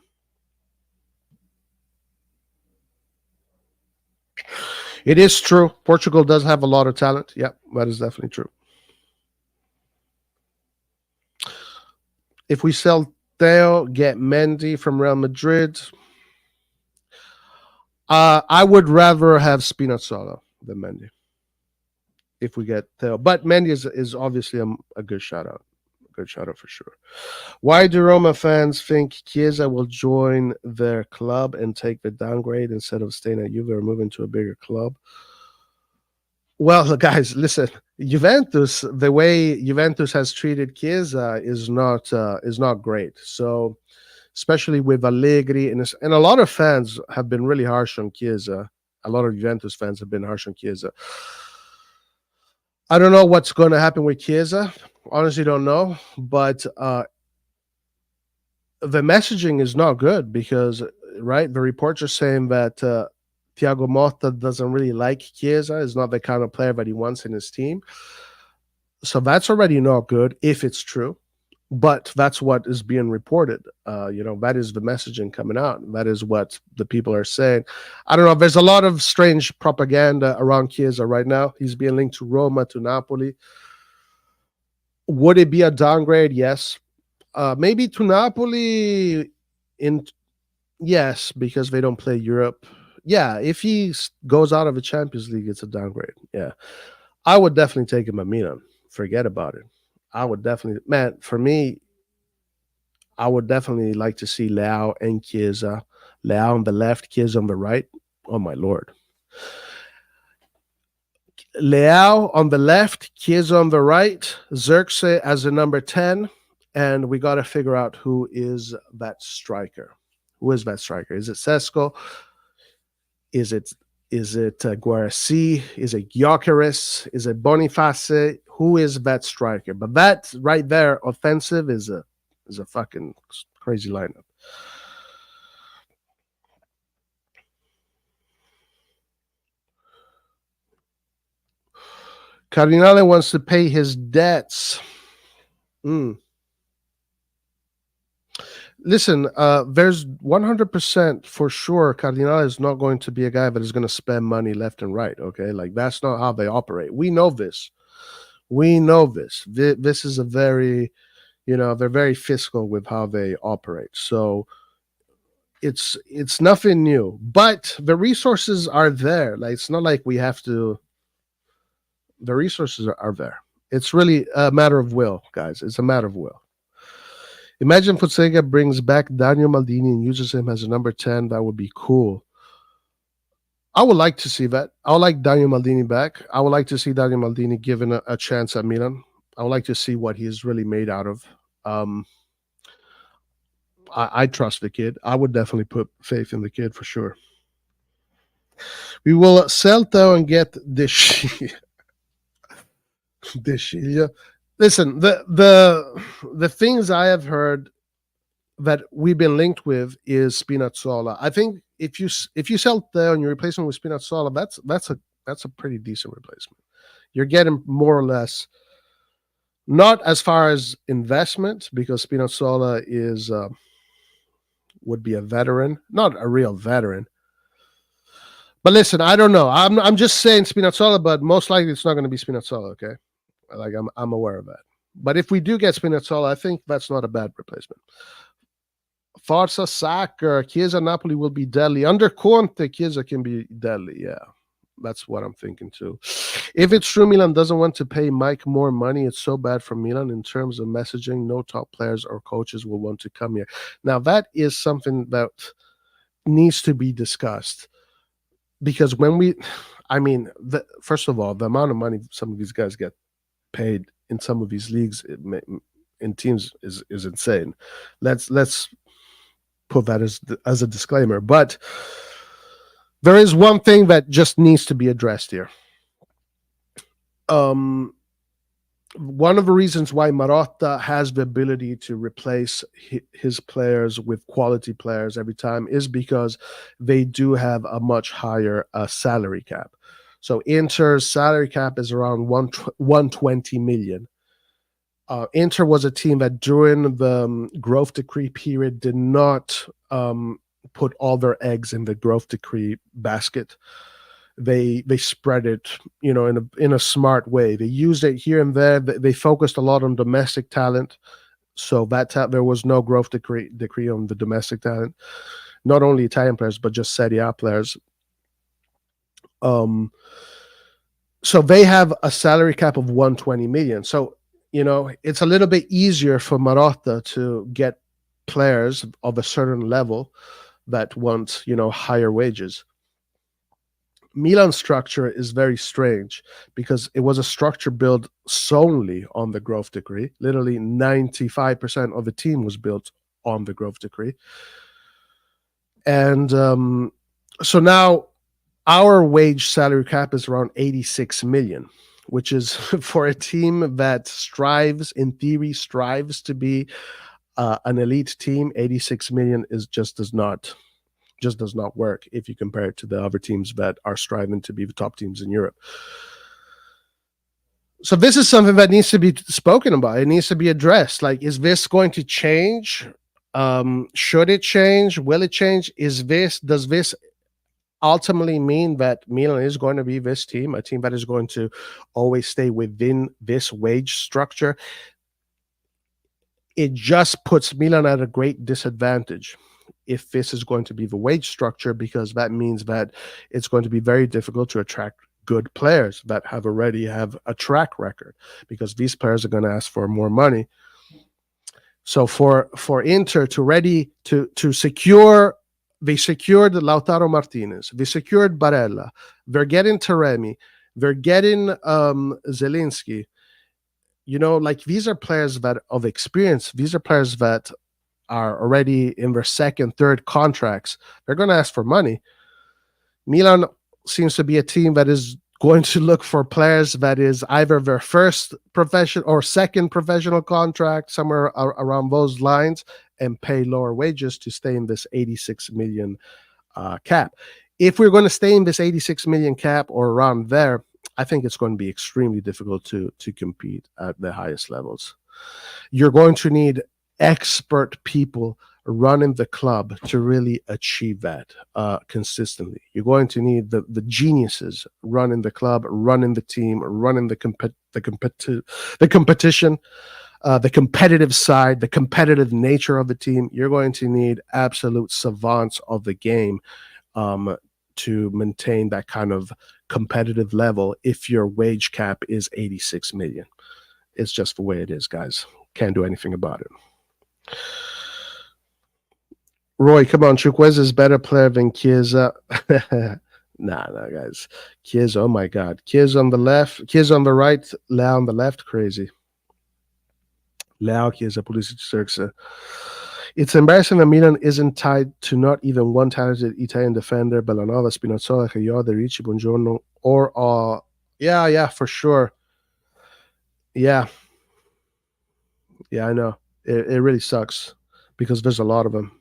It is true. Portugal does have a lot of talent. Yeah, that is definitely true. If we sell Theo, get Mendy from Real Madrid, I would rather have Spinazzola than Mendy if we get Theo. But Mendy is obviously a good shout out. Good shout out for sure. Why do Roma fans think Chiesa will join their club and take the downgrade instead of staying at Juve or moving to a bigger club? Well, guys, listen. Juventus, the way Juventus has treated Chiesa is not great. So, especially with Allegri, and a lot of fans have been really harsh on Chiesa. A lot of Juventus fans have been harsh on Chiesa. I don't know what's going to happen with Chiesa. Honestly, don't know. But the messaging is not good because, right, the reports are saying that Tiago Motta doesn't really like Chiesa. Is not the kind of player that he wants in his team. So that's already not good if it's true. But that's what is being reported. That is the messaging coming out. That is what the people are saying. I don't know. There's a lot of strange propaganda around Chiesa right now. He's being linked to Roma, to Napoli. Would it be a downgrade? Yes. Maybe to Napoli in yes, because they don't play Europe. Yeah, if he goes out of the Champions League, it's a downgrade. Yeah, I would definitely take him at Milan. Forget about it. I would definitely, man. For me, I would definitely like to see Leao and Chiesa. Leao on the left, Chiesa on the right. Oh my lord. Leao on the left, Chiesa on the right, Zirkzee as a number 10, and we got to figure out who is that striker. Who is that striker? Is it Sesko? Is it Guarassi? Is it Gyökeres? Is it Boniface? Who is that striker? But that right there, offensive, is a fucking crazy lineup. Cardinale wants to pay his debts. Mm. Listen, there's 100% for sure Cardinale is not going to be a guy that is going to spend money left and right, okay? Like, that's not how they operate. We know this. We know this. This is a very, they're very fiscal with how they operate. So it's nothing new, but the resources are there. Like, it's not like we have to. The resources are there. It's really a matter of will, guys. It's a matter of will. Imagine Fonseca brings back Daniel Maldini and uses him as a number 10. That would be cool. I would like to see that. I would like Daniel Maldini back. I would like to see Daniel Maldini given a chance at Milan. I would like to see what he's really made out of. I trust the kid. I would definitely put faith in the kid for sure. We will sell Theo and get this. Listen, the things I have heard that we've been linked with is Spinazzola. I think if you sell Theo and you replace him with Spinazzola, that's a pretty decent replacement. You're getting more or less, not as far as investment, because Spinazzola would be a veteran, not a real veteran. But listen, I don't know. I'm just saying Spinazzola, but most likely it's not going to be Spinazzola. Okay, like I'm aware of that. But if we do get Spinazzola, I think that's not a bad replacement. Forza Soccer, Chiesa Napoli will be deadly. Under Conte, Chiesa can be deadly. Yeah, that's what I'm thinking too. If it's true Milan doesn't want to pay Mike more money, it's so bad for Milan in terms of messaging. No top players or coaches will want to come here. Now, that is something that needs to be discussed. Because first of all, the amount of money some of these guys get paid in some of these leagues in teams is insane. Let's put that as a disclaimer. But there is one thing that just needs to be addressed here. One of the reasons why Marotta has the ability to replace his players with quality players every time is because they do have a much higher salary cap. So Inter's salary cap is around 120 million. Inter was a team that during the growth decree period did not put all their eggs in the growth decree basket. They spread it, in a smart way. They used it here and there. They focused a lot on domestic talent, so there was no growth decree on the domestic talent. Not only Italian players, but just Serie A players. So they have a salary cap of 120 million. So it's a little bit easier for Marotta to get players of a certain level that want higher wages. Milan's structure is very strange because it was a structure built solely on the growth decree. Literally 95% of the team was built on the growth decree. And so now our wage salary cap is around 86 million, which is for a team that in theory, strives to be an elite team. 86 million is does not work if you compare it to the other teams that are striving to be the top teams in Europe. So this is something that needs to be spoken about. It needs to be addressed. Like, is this going to change? Should it change? Will it change? Does this ultimately mean that Milan is going to be this team, a team that is going to always stay within this wage structure? It just puts Milan at a great disadvantage if this is going to be the wage structure, because that means that it's going to be very difficult to attract good players that already have a track record, because these players are going to ask for more money. So for Inter to secure, they secured Lautaro Martinez, they secured Barella, they're getting Taremi, they're getting Zielinski. You know, like, these are players that of experience. These are players that are already in their second, third contracts. They're going to ask for money. Milan seems to be a team that is going to look for players that is either their first professional or second professional contract, somewhere around those lines, and pay lower wages to stay in this 86 million cap. If we're going to stay in this 86 million cap or around there, I think it's going to be extremely difficult to compete at the highest levels. You're going to need expert people running the club to really achieve that consistently. You're going to need the geniuses running the club, running the team, running the competition, the competitive side, the competitive nature of the team. You're going to need absolute savants of the game to maintain that kind of competitive level if your wage cap is 86 million. It's just the way it is, guys. Can't do anything about it. Roy, come on. Chukwueze is better player than Chiesa. Nah, guys. Chiesa, oh my God. Chiesa on the left, Chiesa on the right, Leao on the left. Crazy. Leao, Chiesa, Pulisic, Zirkzee. It's embarrassing that Milan isn't tied to not even one talented Italian defender, Bellanova, Spinazzola, Caio, De Ricci, Buongiorno, or yeah, for sure. Yeah, I know. It really sucks because there's a lot of them.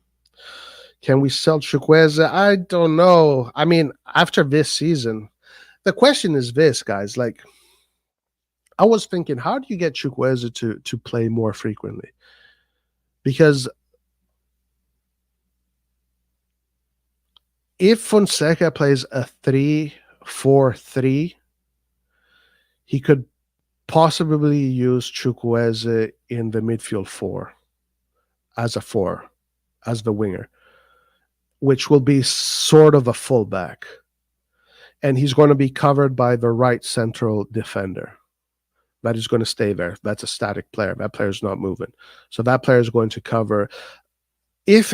Can we sell Chukwueze? I don't know. I mean, after this season, the question is this, guys. Like, I was thinking, how do you get Chukwueze to play more frequently? Because if Fonseca plays a 3-4-3, he could possibly use Chukwueze in the midfield as the winger, which will be sort of a fullback. And he's going to be covered by the right central defender. That is going to stay there. That's a static player. That player is not moving. So that player is going to cover. If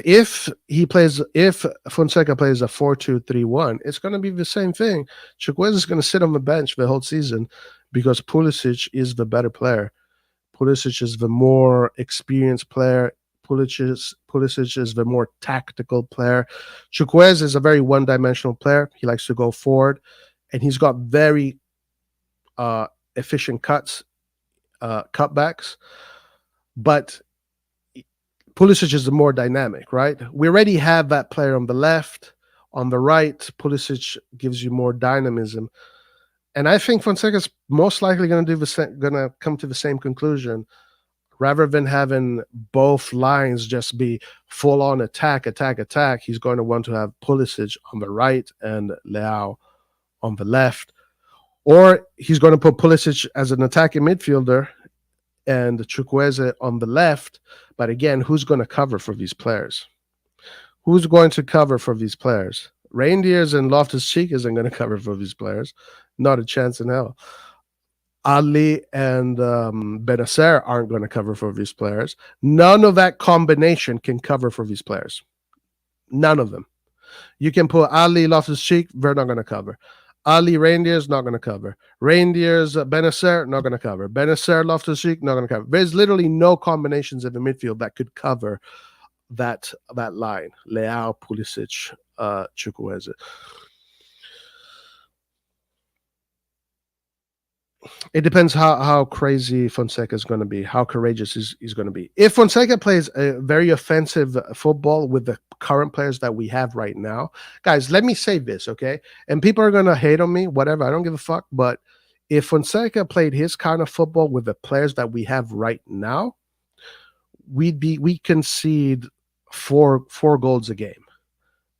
Fonseca plays a 4-2-3-1, it's going to be the same thing. Chukwueze is going to sit on the bench the whole season because Pulisic is the better player. Pulisic is the more experienced player. Pulisic is the more tactical player. Chukwueze is a very one-dimensional player. He likes to go forward, and he's got very efficient cutbacks. But Pulisic is the more dynamic, right? We already have that player on the left. On the right, Pulisic gives you more dynamism. And I think Fonseca's most likely going to come to the same conclusion. Rather than having both lines just be full-on attack, he's going to want to have Pulisic on the right and Leao on the left. Or he's going to put Pulisic as an attacking midfielder and Chukwueze on the left. But again, who's going to cover for these players? Who's going to cover for these players? Reindeers and Loftus-Cheek isn't going to cover for these players. Not a chance in hell. Ali and Benacer aren't going to cover for these players. None of that combination can cover for these players. None of them. You can put Ali, Loftus-Cheek, they're not going to cover. Ali Reindeer's not going to cover. Reindeer's Benacer not going to cover. Benacer Loftus-Cheek not going to cover. There's literally no combinations in the midfield that could cover that line. Leao, Pulisic, Chukwueze. It depends how crazy Fonseca is going to be, how courageous he's going to be. If Fonseca plays a very offensive football with the current players that we have right now, guys, let me say this, okay? And people are going to hate on me, whatever. I don't give a fuck. But if Fonseca played his kind of football with the players that we have right now, we concede four goals a game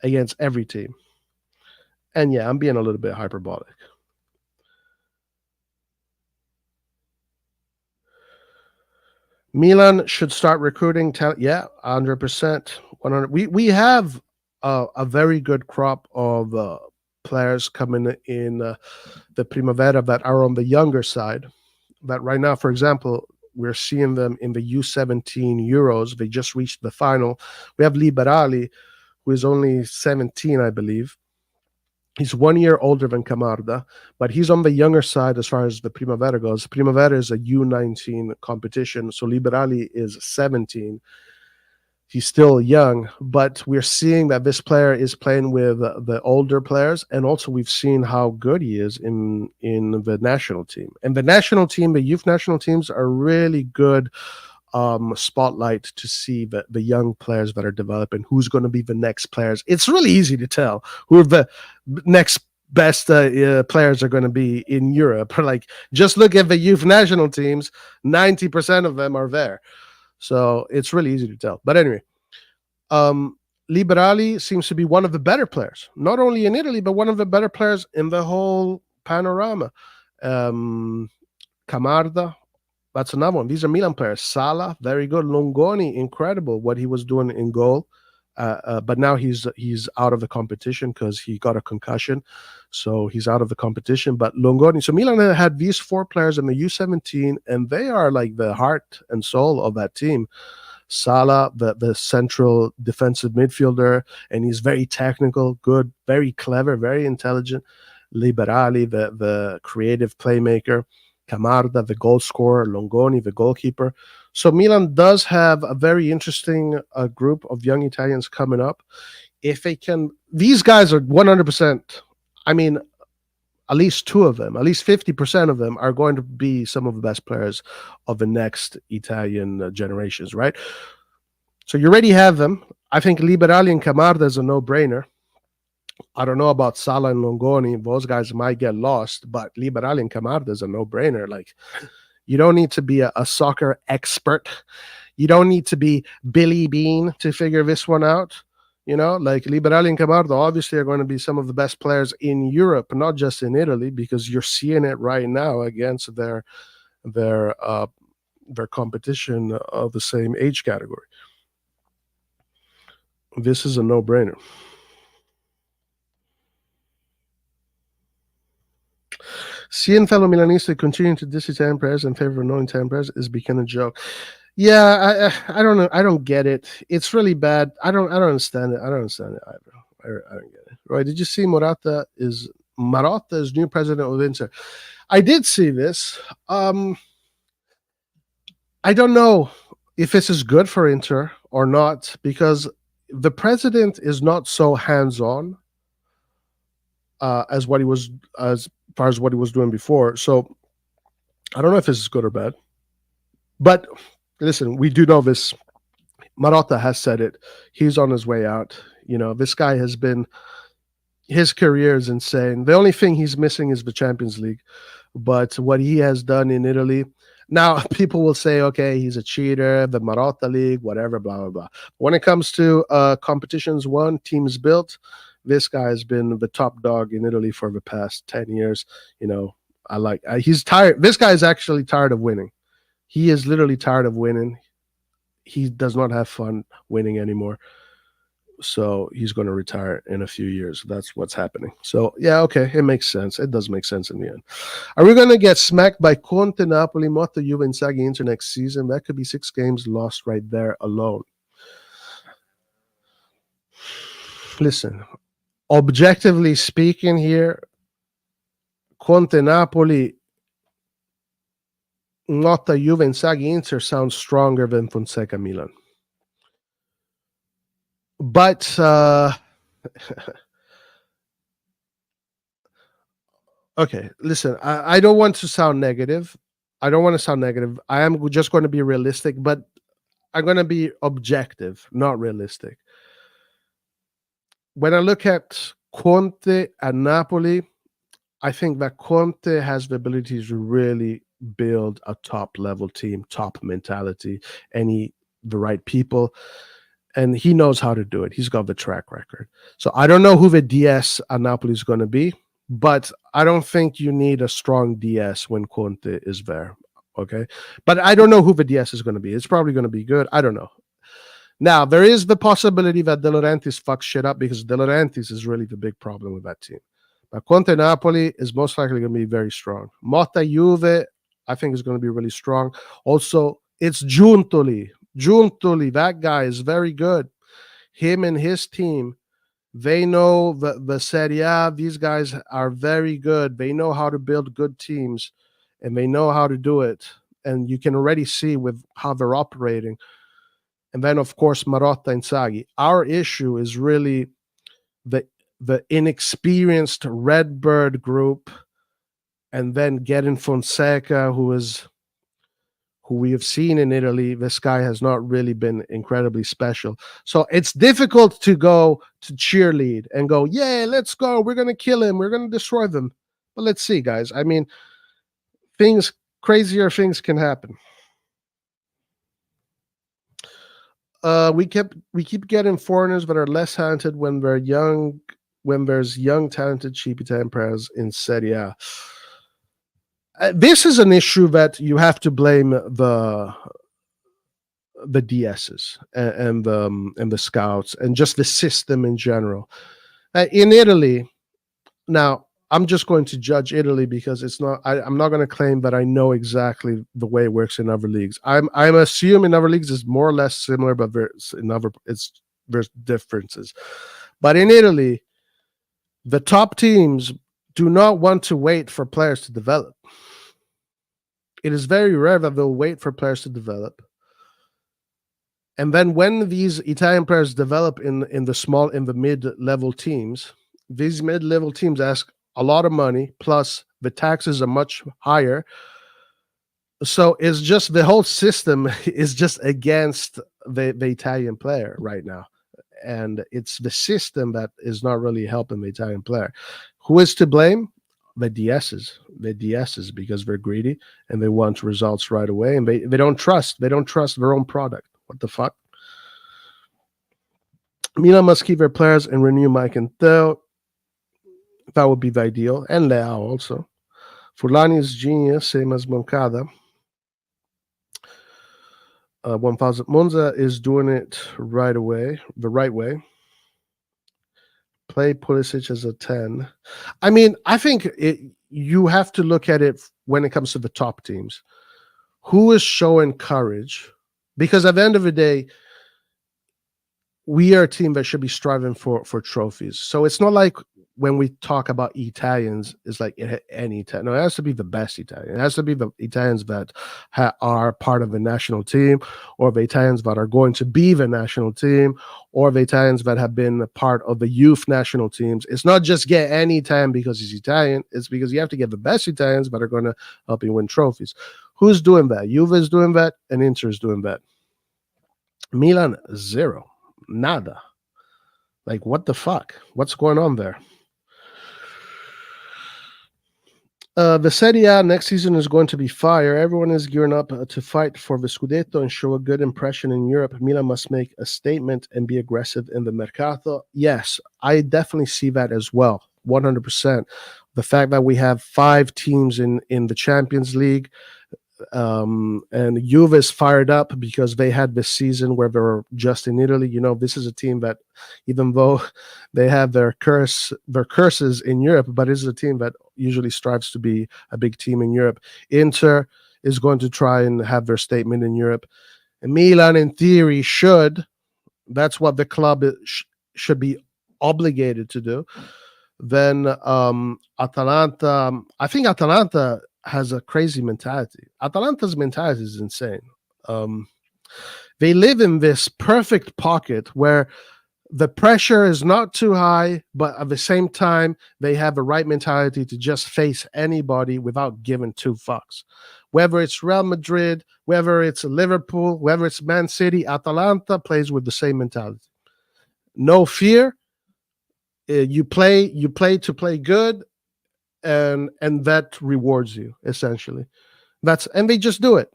against every team. And yeah, I'm being a little bit hyperbolic. Milan should start recruiting talent. Yeah, 100%. 100. We have a very good crop of players coming in the Primavera that are on the younger side. That right now, for example, we're seeing them in the U17 Euros. They just reached the final. We have Liberali, who is only 17, I believe. He's 1 year older than Camarda, but he's on the younger side as far as the Primavera goes. Primavera is a U19 competition, so Liberali is 17. He's still young, but we're seeing that this player is playing with the older players, and also we've seen how good he is in the national team. And the national team, the youth national teams, are really good spotlight to see the young players that are developing, who's going to be the next players. It's really easy to tell who the next best players are going to be in Europe. Like, just look at the youth national teams, 90% of them are there. So it's really easy to tell. But anyway, Liberali seems to be one of the better players, not only in Italy, but one of the better players in the whole panorama. Camarda, that's another one. These are Milan players. Sala, very good. Longoni, incredible what he was doing in goal. But now he's out of the competition because he got a concussion. So he's out of the competition. But Longoni, so Milan had these four players in the U17, and they are like the heart and soul of that team. Sala, the central defensive midfielder, and he's very technical, good, very clever, very intelligent. Liberali, the creative playmaker. Camarda, the goal scorer, Longoni, the goalkeeper. So Milan does have a very interesting group of young Italians coming up. If they can, these guys are 100%. I mean, at least two of them, at least 50% of them are going to be some of the best players of the next Italian generations, right? So you already have them. I think Liberali and Camarda is a no-brainer. I don't know about Sala and Longoni. Those guys might get lost, but Liberali and Camarda is a no-brainer. Like, you don't need to be a soccer expert. You don't need to be Billy Bean to figure this one out. You know, like Liberali and Camarda obviously are going to be some of the best players in Europe, not just in Italy, because you're seeing it right now against their competition of the same age category. This is a no-brainer. Seeing fellow Milanisti continuing to diss Italian players in favor of no Italian players is becoming a joke. Yeah, I don't know. I don't get it. It's really bad. I don't understand it. I don't understand it either. I don't get it. Right? Did you see Marotta is new president of Inter? I did see this. I don't know if this is good for Inter or not, because the president is not so hands-on as far as what he was doing before. So I don't know if this is good or bad. But listen, we do know this. Marotta has said it. He's on his way out. You know, this guy has been, his career is insane. The only thing he's missing is the Champions League. But what he has done in Italy, now people will say, okay, he's a cheater, the Marotta League, whatever, blah, blah, blah. When it comes to competitions won, teams built, this guy has been the top dog in Italy for the past 10 years. You know, he's tired. This guy is actually tired of winning. He is literally tired of winning. He does not have fun winning anymore. So he's going to retire in a few years. That's what's happening. So, yeah, okay, it makes sense. It does make sense in the end. Are we going to get smacked by Conte, Napoli, Motta, Juve, and Inzaghi into next season? That could be 6 games lost right there alone. Listen, objectively speaking here, Conte, Napoli, Motta, Juve, Inzaghi, Inter sounds stronger than Fonseca, Milan. But okay, listen, I don't want to sound negative. I don't want to sound negative. I am just going to be realistic, but I'm going to be objective, not realistic. When I look at Conte and Napoli, I think that Conte has the ability to really build a top level team, top mentality, the right people, and he knows how to do it. He's got the track record. So I don't know who the DS at Napoli is going to be, but I don't think you need a strong DS when Conte is there. Okay, but I don't know who the DS is going to be. It's probably going to be good. I don't know. Now, there is the possibility that De Laurentiis fucks shit up because De Laurentiis is really the big problem with that team. But Conte Napoli is most likely going to be very strong. Motta Juve, I think, is going to be really strong. Also, it's Giuntoli. Giuntoli, that guy is very good. Him and his team, they know the Serie A. These guys are very good. They know how to build good teams, and they know how to do it. And you can already see with how they're operating. And then, of course, Marotta and Inzaghi. Our issue is really the inexperienced Redbird group, and then getting Fonseca, who we have seen in Italy. This guy has not really been incredibly special. So it's difficult to go to cheerlead and go, yeah, let's go. We're going to kill him. We're going to destroy them. But let's see, guys. I mean, crazier things can happen. We keep getting foreigners that are less talented when they're young. When there's young, talented, cheap Italian players in Serie A. This is an issue that you have to blame the DSs and the scouts and just the system in general. In Italy, now I'm just going to judge Italy because it's not. I'm not going to claim that I know exactly the way it works in other leagues. I'm assuming other leagues is more or less similar, but there's differences. But in Italy, the top teams do not want to wait for players to develop. It is very rare that they'll wait for players to develop. And then when these Italian players develop in the mid-level teams, these mid-level teams ask a lot of money, plus the taxes are much higher. So it's just the whole system is just against the Italian player right now. And it's the system that is not really helping the Italian player. Who is to blame? The DSs, because they're greedy and they want results right away, and they don't trust their own product. What the fuck? Milan must keep their players and renew Mike and Theo. That would be the ideal, and Leao also. Furlani is genius, same as Moncada. 1000 Monza is doing it right away, the right way. Play Pulisic as a 10. I mean, I think you have to look at it when it comes to the top teams. Who is showing courage? Because at the end of the day, we are a team that should be striving for trophies. So it's not like when we talk about Italians, it's like any Italian. No, it has to be the best Italian. It has to be the Italians that are part of the national team, or the Italians that are going to be the national team, or the Italians that have been a part of the youth national teams. It's not just get any Italian because he's Italian. It's because you have to get the best Italians that are going to help you win trophies. Who's doing that? Juve is doing that, and Inter is doing that. Milan, zero. Nada. Like, what the fuck? What's going on there? The Serie A next season is going to be fire. Everyone is gearing up to fight for the Scudetto and show a good impression in Europe. Milan must make a statement and be aggressive in the Mercato. Yes, I definitely see that as well, 100%. The fact that we have 5 teams in the Champions League, and Juve is fired up because they had this season where they were just in Italy. You know, this is a team that, even though they have their curses in Europe, but this is a team that usually strives to be a big team in Europe. Inter is going to try and have their statement in Europe. And Milan, in theory, should. That's what the club should be obligated to do. Then Atalanta. I think Atalanta has a crazy mentality. Atalanta's mentality is insane. Um, they live in this perfect pocket where the pressure is not too high, but at the same time, they have the right mentality to just face anybody without giving two fucks. Whether it's Real Madrid, whether it's Liverpool, whether it's Man City, Atalanta plays with the same mentality. No fear. You play to play good, and that rewards you essentially. And they just do it.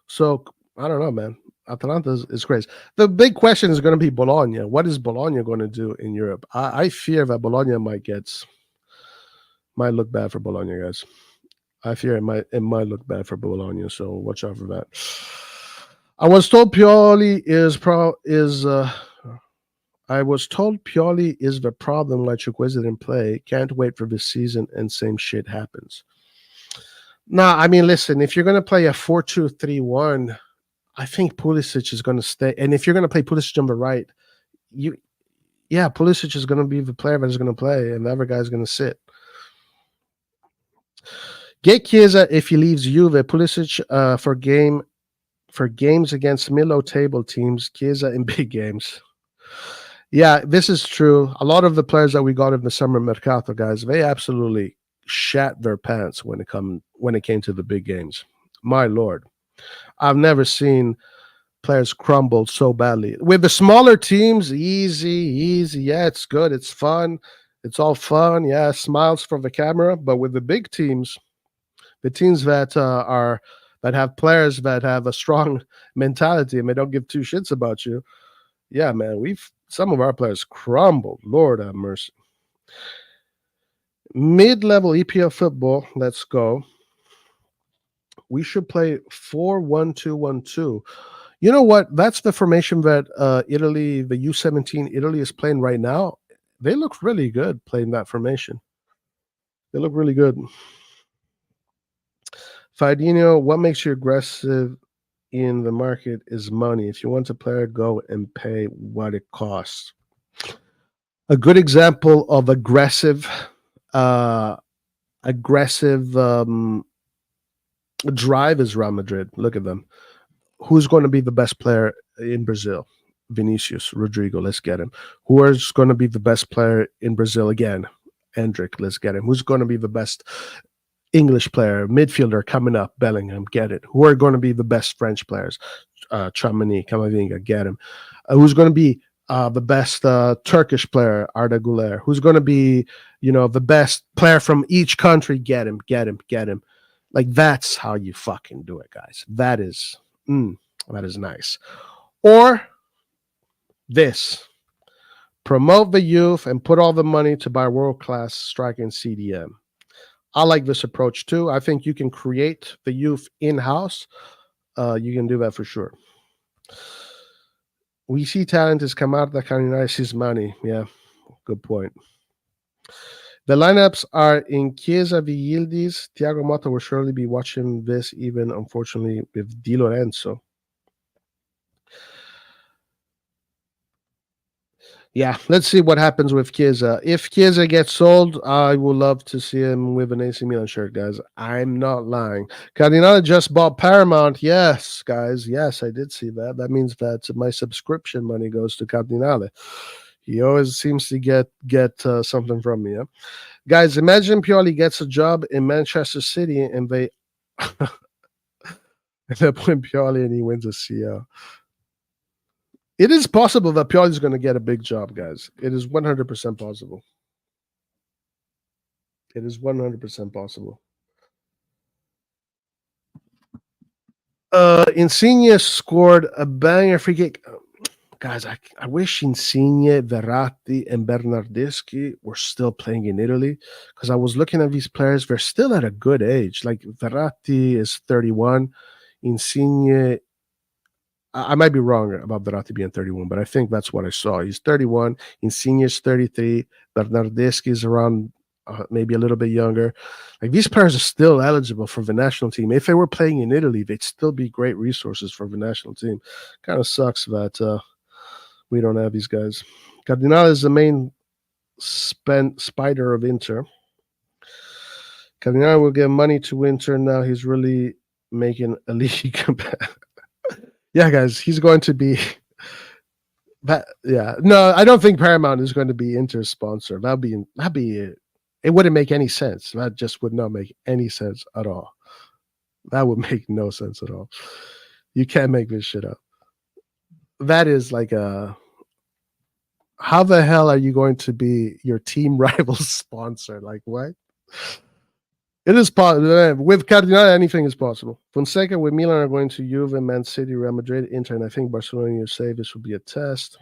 So I don't know, man. Atalanta is crazy. The big question is going to be Bologna. What is Bologna going to do in Europe? I fear that Bologna might look bad for Bologna, guys. I fear it might look bad for Bologna. So watch out for that. I was told Pioli is pro is. I was told Pioli is the problem why Chukwueze didn't play. Can't wait for this season, and same shit happens. Nah, I mean, listen. If you're going to play a 4-2-3-1. I think Pulisic is going to stay. And if you're going to play Pulisic on the right, Pulisic is going to be the player that is going to play, and the other guy is going to sit. Get Chiesa if he leaves Juve. Pulisic for games against middle table teams. Chiesa in big games. Yeah, this is true. A lot of the players that we got in the summer mercato, guys, they absolutely shat their pants when it came to the big games. My lord. I've never seen players crumble so badly. With the smaller teams, easy. Yeah, it's good. It's fun. It's all fun. Yeah, smiles from the camera. But with the big teams, the teams that have players that have a strong mentality and they don't give two shits about you. Yeah, man, some of our players crumbled. Lord have mercy. Mid-level EPL football. Let's go. We should play 4-1-2-1-2. You know what? That's the formation that Italy, the U17 Italy is playing right now. They look really good playing that formation. They look really good. Fidino, what makes you aggressive in the market is money. If you want a player, go and pay what it costs. A good example of aggressive drive is Real Madrid. Look at them. Who's going to be the best player in Brazil? Vinicius, Rodrigo, let's get him. Who is going to be the best player in Brazil again? Endrick, let's get him. Who's going to be the best English player, midfielder coming up? Bellingham, get it. Who are going to be the best French players? Tchouaméni, Camavinga, get him. Who's going to be the best Turkish player? Arda Güler. Who's going to be, the best player from each country? Get him. Like, that's how you fucking do it, guys. That is nice. Or this. Promote the youth and put all the money to buy world-class striking CDM. I like this approach too. I think you can create the youth in-house. You can do that for sure. We see talent is Camarda Caninaisi's money. Yeah, good point. The lineups are in Chiesa v Yildiz. Tiago Motta will surely be watching this, even unfortunately with Di Lorenzo. Yeah, let's see what happens with Chiesa. If Chiesa gets sold, I would love to see him with an AC Milan shirt, guys. I'm not lying. Cardinale just bought Paramount. Yes, guys. Yes, I did see that. That means that my subscription money goes to Cardinale. He always seems to get something from me. Yeah? Guys, imagine Pioli gets a job in Manchester City and they put Pioli and he wins a CL. It is possible that Pioli is going to get a big job, guys. It is 100% possible. It is 100% possible. Insigne scored a banger free kick. Guys, I wish Insigne, Verratti, and Bernardeschi were still playing in Italy, because I was looking at these players. They're still at a good age. Like, Verratti is 31. Insigne, I might be wrong about Verratti being 31, but I think that's what I saw. He's 31. Insigne is 33. Bernardeschi is around maybe a little bit younger. Like, these players are still eligible for the national team. If they were playing in Italy, they'd still be great resources for the national team. Kind of sucks that we don't have these guys. Cardinale is the main spider of Inter. Cardinale will give money to Inter now. He's really making a league. Yeah, guys, he's going to be. Yeah, no, I don't think Paramount is going to be Inter's sponsor. That'd be it. It wouldn't make any sense. That just would not make any sense at all. That would make no sense at all. You can't make this shit up. That is like a. How the hell are you going to be your team rival's sponsor? Like what? It is possible. With Cardinale, anything is possible. Fonseca with Milan are going to Juve, Man City, Real Madrid, Inter, and I think Barcelona. You say this will be a test.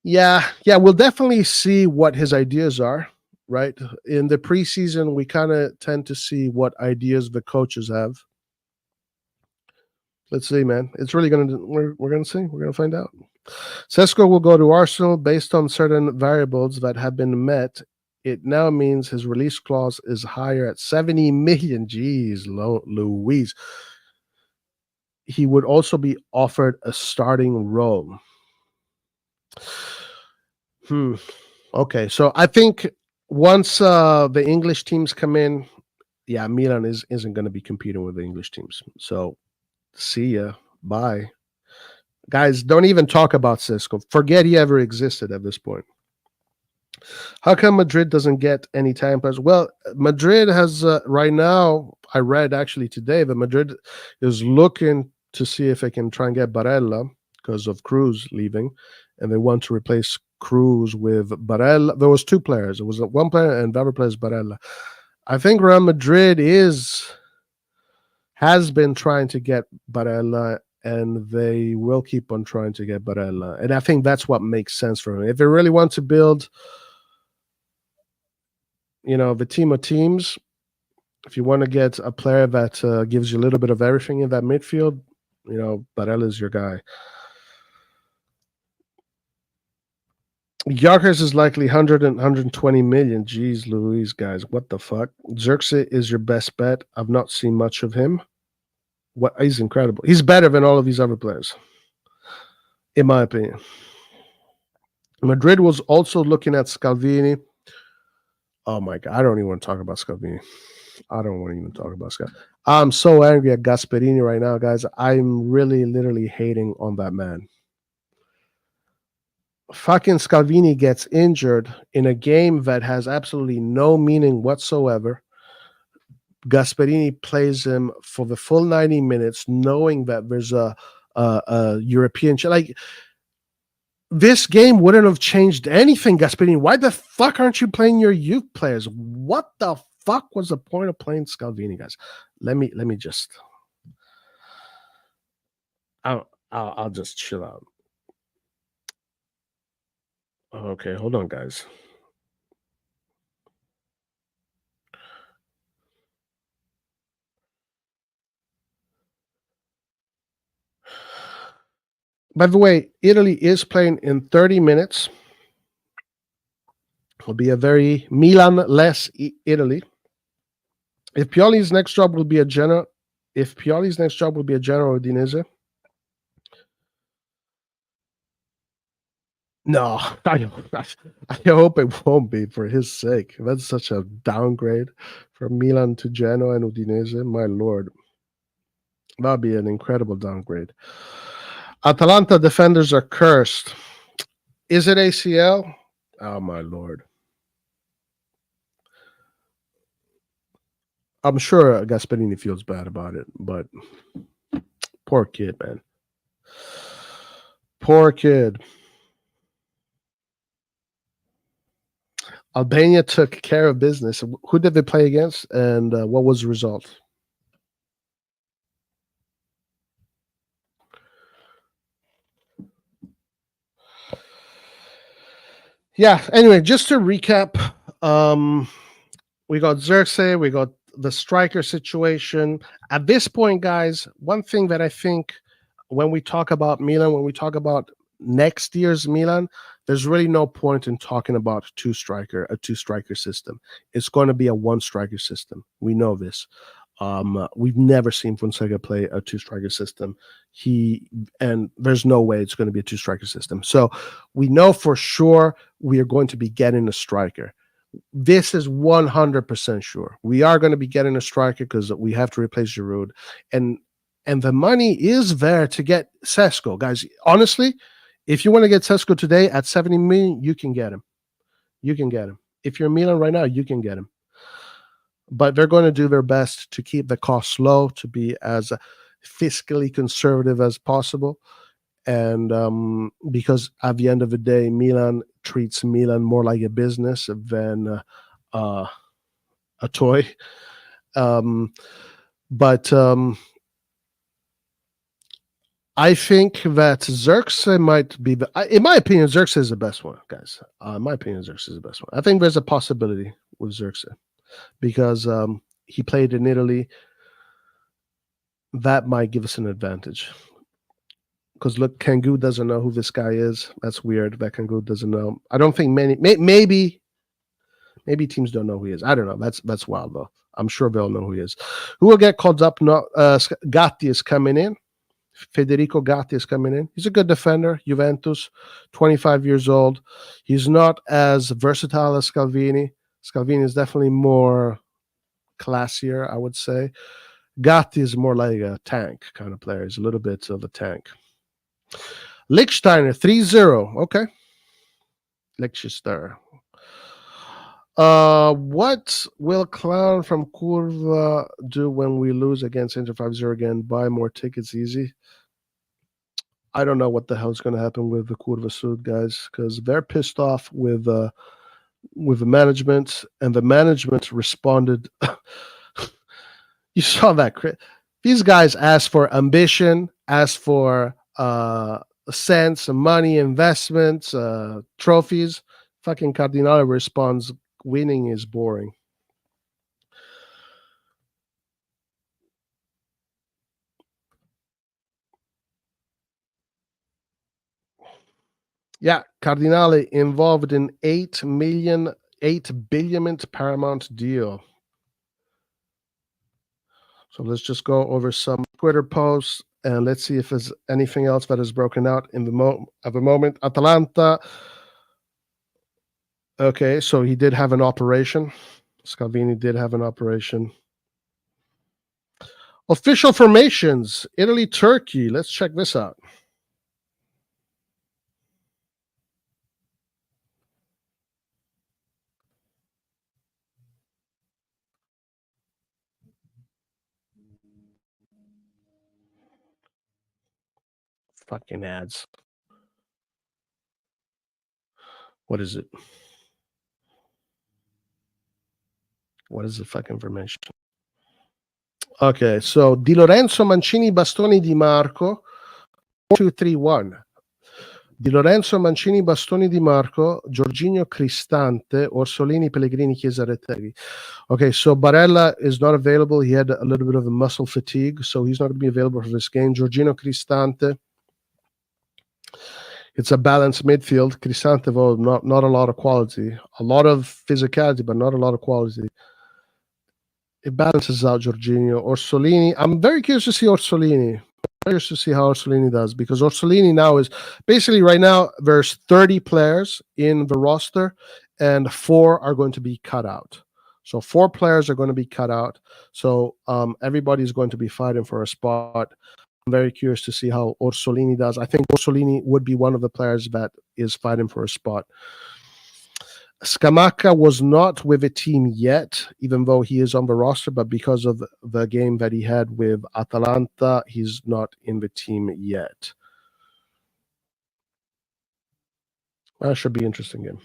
Yeah, we'll definitely see what his ideas are, right? In the preseason, we kind of tend to see what ideas the coaches have. Let's see, man. It's really we're gonna see. We're gonna find out. Sesko will go to Arsenal based on certain variables that have been met. It now means his release clause is higher at 70 million. Jeez, Louise. He would also be offered a starting role. Okay, so I think once the English teams come in, yeah, Milan isn't going to be competing with the English teams. So see ya. Bye. Guys, don't even talk about Sesko. Forget he ever existed at this point. How come Madrid doesn't get any time players? Well, Madrid has right now, I read actually today that Madrid is looking to see if they can try and get Barella because of Cruz leaving, and they want to replace Cruz with Barella. There was two players. It was one player and the other player is Barella. I think Real Madrid has been trying to get Barella, and they will keep on trying to get Barella. And I think that's what makes sense for him. If they really want to build, the team of teams, if you want to get a player that gives you a little bit of everything in that midfield, Barella is your guy. Gyökeres is likely 100 and 120 million. Jeez Louise, guys. What the fuck? Zirkzee is your best bet. I've not seen much of him. He's incredible. He's better than all of these other players, in my opinion. Madrid was also looking at Scalvini. Oh my God. I don't even want to talk about Scalvini. I don't want to even talk about Scalvini. I'm so angry at Gasperini right now, guys. I'm really literally hating on that man. Fucking Scalvini gets injured in a game that has absolutely no meaning whatsoever. Gasperini plays him for the full 90 minutes, knowing that there's a European. Like, this game wouldn't have changed anything, Gasperini. Why the fuck aren't you playing your youth players? What the fuck was the point of playing Scalvini, guys? Let me just. I'll just chill out. Okay, hold on, guys. By the way, Italy is playing in 30 minutes. It'll be a very Milan-less Italy. If Pioli's next job will be a Genoa, Udinese. No, I hope it won't be for his sake. That's such a downgrade from Milan to Genoa and Udinese. My lord. That'd be an incredible downgrade. Atalanta defenders are cursed. Is it ACL? Oh, my lord. I'm sure Gasperini feels bad about it, but poor kid, man. Poor kid. Albania took care of business. Who did they play against, and what was the result? Yeah, anyway, just to recap, we got Zerkzee, we got the striker situation. At this point, guys, one thing that I think when we talk about Milan, when we talk about next year's Milan, there's really no point in talking about a two-striker system. It's going to be a one-striker system. We know this. We've never seen Fonseca play a two-striker system. And there's no way it's going to be a two-striker system. So we know for sure we are going to be getting a striker. This is 100% sure. We are going to be getting a striker because we have to replace Giroud, and the money is there to get Sesko, guys. Honestly, if you want to get Sesko today at 70 million, you can get him. You can get him. If you're Milan right now, you can get him. But they're going to do their best to keep the costs low, to be as fiscally conservative as possible. And because at the end of the day, Milan treats Milan more like a business than a toy. But I think that Zirkzee might be, in my opinion, Zirkzee is the best one, guys. In my opinion, Zirkzee is the best one. I think there's a possibility with Zirkzee because he played in Italy. That might give us an advantage. Because look, Kangoo doesn't know who this guy is. That's weird that Kangoo doesn't know. I don't think maybe teams don't know who he is. I don't know. That's wild though. I'm sure they'll know who he is. Who will get called up? Gatti is coming in. Federico Gatti is coming in. He's a good defender. Juventus, 25 years old. He's not as versatile as Scalvini. Scalvini is definitely more classier, I would say. Gatti is more like a tank kind of player. He's a little bit of a tank. Lichtsteiner, 3-0. Okay. Liechtenstein. What will Clown from Curva do when we lose against Inter 5-0 again? Buy more tickets easy. I don't know what the hell's going to happen with the Curva Sud guys, because they're pissed off with the management, and the management responded. You saw that. These guys asked for ambition, asked for sense, money, investments, trophies. Fucking Cardinale responds, winning is boring. Yeah, Cardinale involved in $8 billion Paramount deal. So let's just go over some Twitter posts and let's see if there's anything else that is broken out in at the moment. Atalanta. Okay, so he did have an operation. Scalvini did have an operation. Official formations, Italy, Turkey. Let's check this out. Fucking ads. What is it? What is the fucking information? Okay, so Di Lorenzo, Mancini, Bastoni, Di Marco, 2-3-1. Di Lorenzo, Mancini, Bastoni, Di Marco, Jorginho, Cristante, Orsolini, Pellegrini, Chiesa, Retegui. Okay, so Barella is not available. He had a little bit of a muscle fatigue, so he's not going to be available for this game. Jorginho, Cristante. It's a balanced midfield. Cristante, though, not a lot of quality. A lot of physicality, but not a lot of quality. It balances out Jorginho. Orsolini. I'm very curious to see Orsolini. Curious to see how Orsolini does, because Orsolini now is basically right now there's 30 players in the roster and 4 are going to be cut out. So 4 players are going to be cut out. So everybody's going to be fighting for a spot. I'm very curious to see how Orsolini does. I think Orsolini would be one of the players that is fighting for a spot. Scamacca was not with a team yet, even though he is on the roster, but because of the game that he had with Atalanta, he's not in the team yet. That should be an interesting game.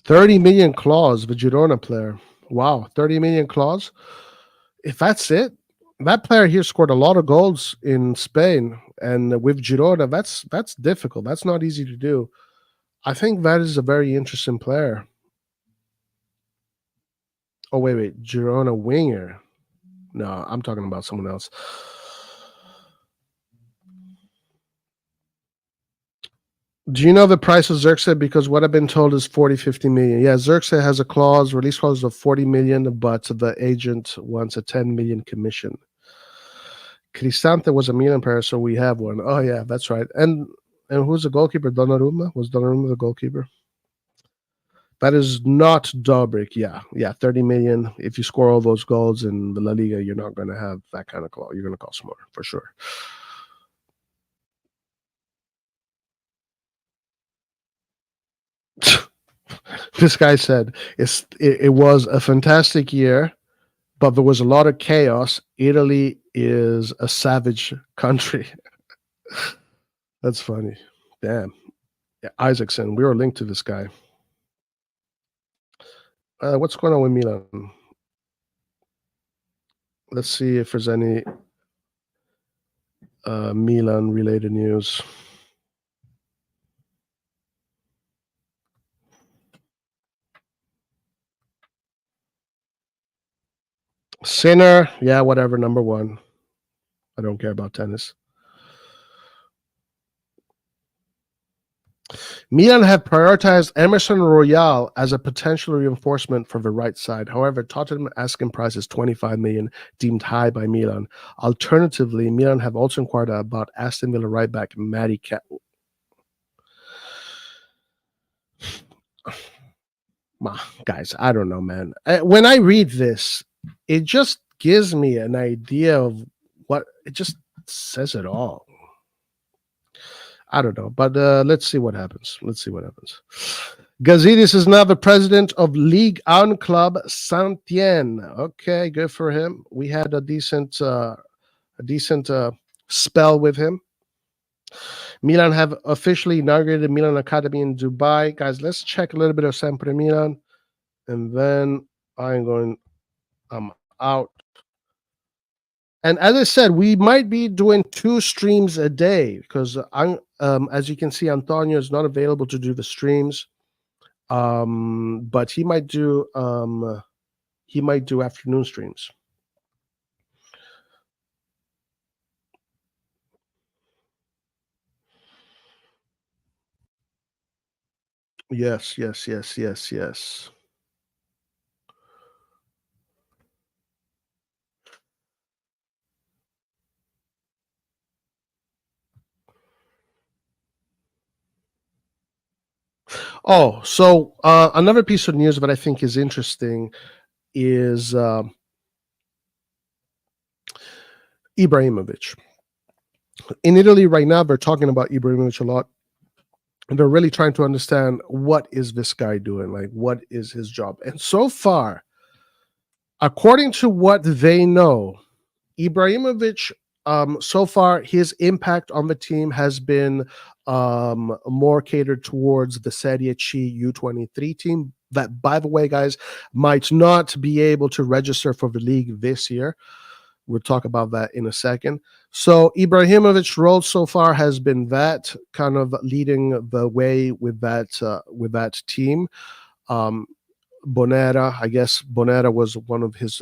$30 million clause, the Girona player. Wow, 30 million clause. If that's it, that player here scored a lot of goals in Spain, and with Girona, that's difficult. That's not easy to do. I think that is a very interesting player. Oh, wait. Girona winger. No, I'm talking about someone else. Do you know the price of Zirkzee? Because what I've been told is 40-50 million. Yeah, Zirkzee has a release clause of 40 million, but the agent wants a 10 million commission. Cristante was a Milan player, so we have one. Oh yeah, that's right. And who's the goalkeeper? Donnarumma? Was Donnarumma the goalkeeper? That is not Dobrik. Yeah, 30 million. If you score all those goals in the La Liga, you're not going to have that kind of clause. You're going to cost more for sure. This guy said it was a fantastic year, but there was a lot of chaos. Italy is a savage country. That's funny. Damn. Yeah, Isaacson. We were linked to this guy. What's going on with Milan? Let's see if there's any Milan related news. Sinner, yeah, whatever, number one. I don't care about tennis. Milan have prioritized Emerson Royal as a potential reinforcement for the right side. However, Tottenham asking price is 25 million, deemed high by Milan. Alternatively, Milan have also inquired about Aston Villa right back Matty Cat. Guys, I don't know, man. When I read this, it just gives me an idea of what it just says it all. I don't know, but let's see what happens. Gazidis is now the president of Ligue 1 club Saint-Étienne. Okay, good for him. We had a decent spell with him. Milan have officially inaugurated Milan Academy in Dubai. Guys, let's check a little bit of Sempre Milan, and then I'm out. And as I said, we might be doing 2 streams a day because as you can see, Antonio is not available to do the streams. But he might do afternoon streams. Yes. Oh, so another piece of news that I think is interesting is Ibrahimovic. In Italy right now, they're talking about Ibrahimovic a lot. And they're really trying to understand what is this guy doing? Like, what is his job? And so far, according to what they know, Ibrahimovic, so far, his impact on the team has been more catered towards the Serie A U23 team. That, by the way, guys, might not be able to register for the league this year. We'll talk about that in a second. So Ibrahimovic's role so far has been that kind of leading the way with that team. Bonera, I guess Bonera was one of his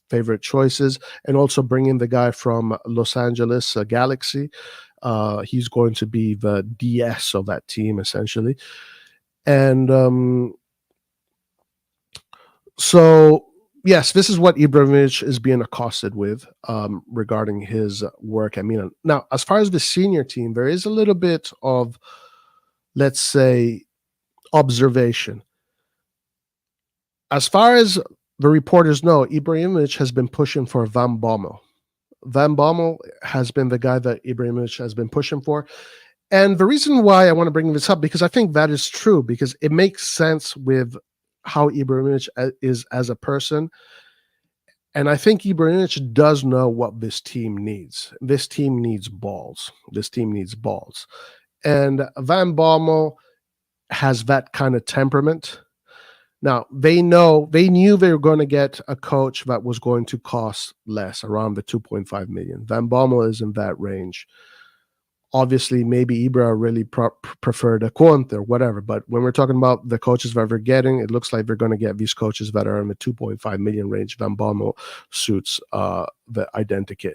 favorite choices, and also bringing the guy from Los Angeles Galaxy. He's going to be the DS of that team essentially, and so yes, this is what Ibrahimovic is being accosted with regarding his work at Milan. Now, as far as the senior team, there is a little bit of, let's say, observation. As far as the reporters know, Ibrahimovic has been pushing for Van Bommel. Van Bommel has been the guy that Ibrahimovic has been pushing for. And the reason why I want to bring this up, because I think that is true, because it makes sense with how Ibrahimovic is as a person. And I think Ibrahimovic does know what this team needs. This team needs balls. And Van Bommel has that kind of temperament. Now, they knew they were going to get a coach that was going to cost less, around the 2.5 million. Van Bommel is in that range. Obviously, maybe Ibra really preferred a Conte or whatever. But when we're talking about the coaches that we're getting, it looks like we're going to get these coaches that are in the 2.5 million range. Van Bommel suits the identikit.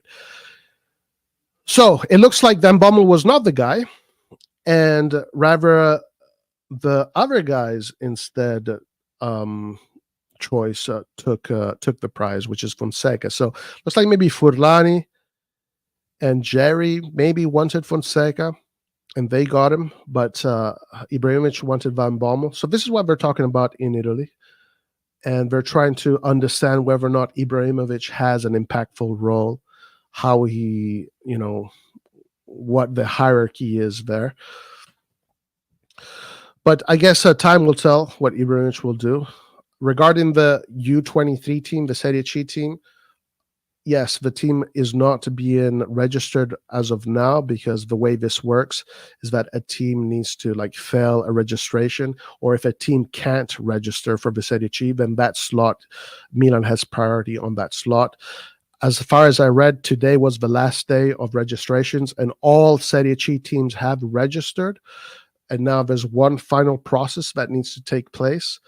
So it looks like Van Bommel was not the guy, and rather the other guys instead choice took the prize, which is Fonseca. So looks like maybe Furlani and Jerry maybe wanted Fonseca, and they got him, but Ibrahimovic wanted Van Bommel. So this is what we're talking about in Italy, and they're trying to understand whether or not Ibrahimovic has an impactful role, how he, what the hierarchy is there. But I guess time will tell what Ibrahimovic will do. Regarding the U23 team, the Serie C team, yes, the team is not being registered as of now, because the way this works is that a team needs to fail a registration, or if a team can't register for the Serie C, then that slot, Milan has priority on that slot. As far as I read, today was the last day of registrations, and all Serie C teams have registered. And now there's one final process that needs to take place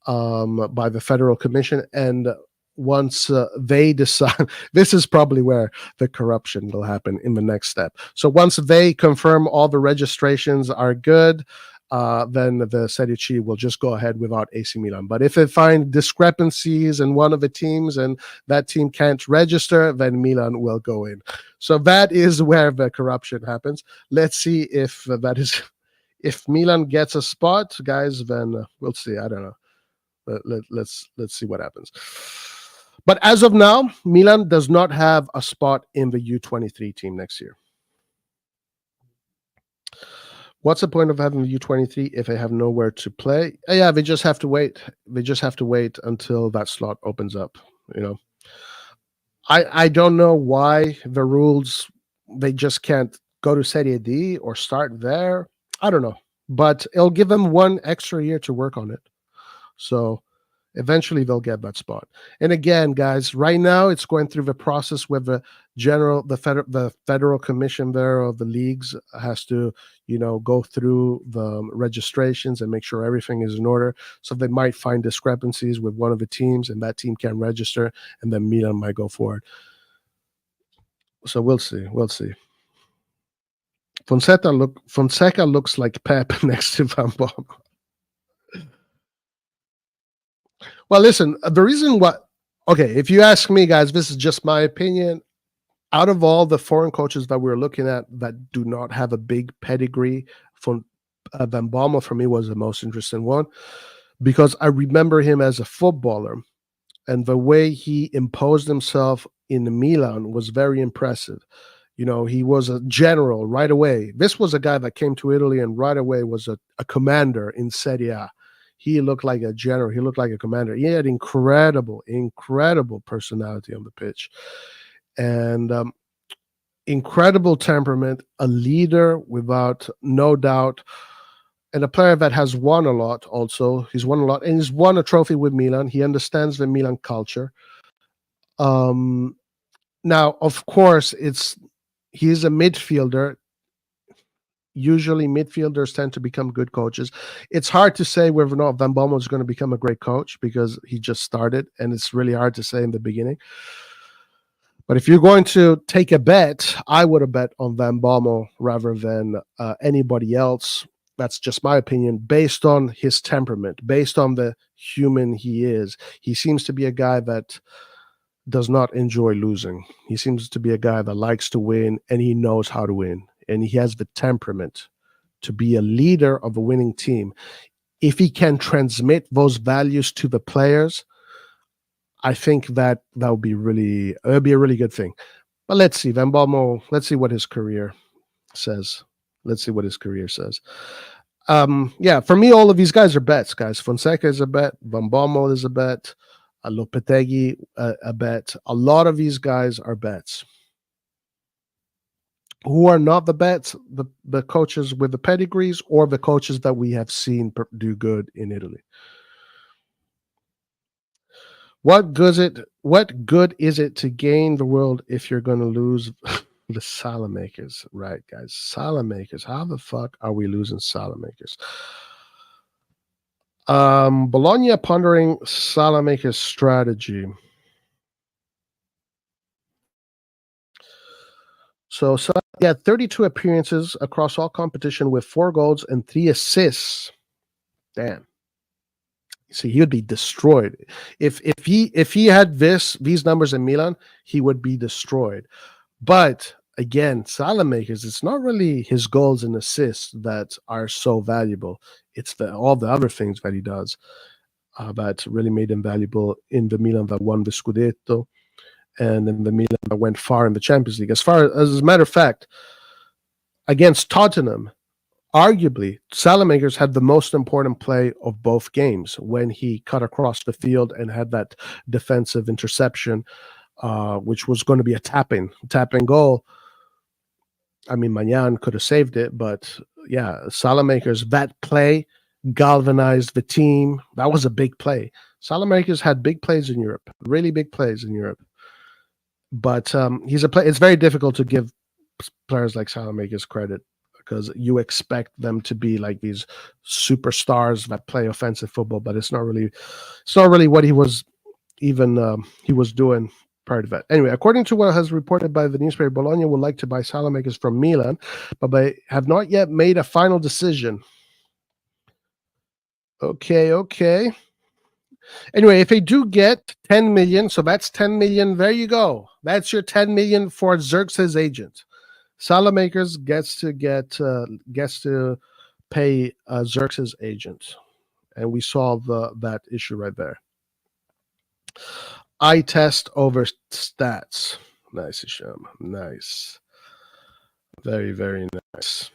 by the Federal Commission. And once they decide, this is probably where the corruption will happen in the next step. So once they confirm all the registrations are good, then the Serie C will just go ahead without AC Milan. But if they find discrepancies in one of the teams and that team can't register, then Milan will go in. So that is where the corruption happens. Let's see if that is... If Milan gets a spot, guys, then we'll see. I don't know. Let's see what happens. But as of now, Milan does not have a spot in the U23 team next year. What's the point of having the U23 if they have nowhere to play? Yeah, they just have to wait. They just have to wait until that slot opens up. I don't know why the rules, they just can't go to Serie D or start there. I don't know, but it'll give them one extra year to work on it. So eventually they'll get that spot. And again, guys, right now it's going through the process where the federal commission there of the leagues has to, go through the registrations and make sure everything is in order. So they might find discrepancies with one of the teams, and that team can register, and then Milan might go forward. So we'll see. Fonseca looks like Pep next to Van Bommel. Well, listen, the reason okay, if you ask me, guys, this is just my opinion. Out of all the foreign coaches that we're looking at that do not have a big pedigree, Van Bommel for me was the most interesting one, because I remember him as a footballer, and the way he imposed himself in Milan was very impressive. He was a general right away. This was a guy that came to Italy and right away was a commander in Serie A. He looked like a general. He looked like a commander. He had incredible personality on the pitch, and incredible temperament, a leader without no doubt, and a player that has won a lot also. He's won a lot, and he's won a trophy with Milan. He understands the Milan culture. Now, of course, he's a midfielder. Usually midfielders tend to become good coaches. It's hard to say whether or not Van Bommel is going to become a great coach because he just started, and it's really hard to say in the beginning. But if you're going to take a bet, I would have bet on Van Bommel rather than anybody else. That's just my opinion, based on his temperament, based on the human he is. He seems to be a guy that does not enjoy losing. He seems to be a guy that likes to win, and he knows how to win. And he has the temperament to be a leader of a winning team. If he can transmit those values to the players, I think that would be a really good thing. But let's see, Van Bommel, let's see what his career says. Yeah, for me, all of these guys are bets, guys. Fonseca is a bet. Van Bommel is a bet. Lopetegui, a bet. A lot of these guys are bets. Who are not the bets? The coaches with the pedigrees, or the coaches that we have seen do good in Italy. What good is it to gain the world if you're going to lose The Salamakers, right, guys? Salamakers. How the fuck are we losing Salamakers? Bologna pondering Salamakers strategy. So he had 32 appearances across all competition with 4 goals and 3 assists. Damn. See, he would be destroyed. If he had these numbers in Milan, he would be destroyed. But again, Salamakers, it's not really his goals and assists that are so valuable. It's all the other things that he does that really made him valuable in the Milan that won the Scudetto and in the Milan that went far in the Champions League. As a matter of fact, against Tottenham, arguably, Salamakers had the most important play of both games when he cut across the field and had that defensive interception, which was going to be a tapping goal. I mean, Maignan could have saved it, but yeah, Salamakers, that play galvanized the team. That was a big play. Salamakers had big plays in Europe, really big plays in Europe. But it's very difficult to give players like Salamakers credit because you expect them to be like these superstars that play offensive football, but it's not really what he was doing prior to that. Anyway, according to what has reported by the newspaper, Bologna would like to buy Salamakers from Milan, but they have not yet made a final decision. Okay. Anyway, if they do get 10 million, so that's 10 million. There you go. That's your 10 million for Zirkzee's agent. Salamakers gets to pay Zirkzee's agent, and we solve that issue right there. Eye test over stats. Nice, Isham. Nice. Very, very nice.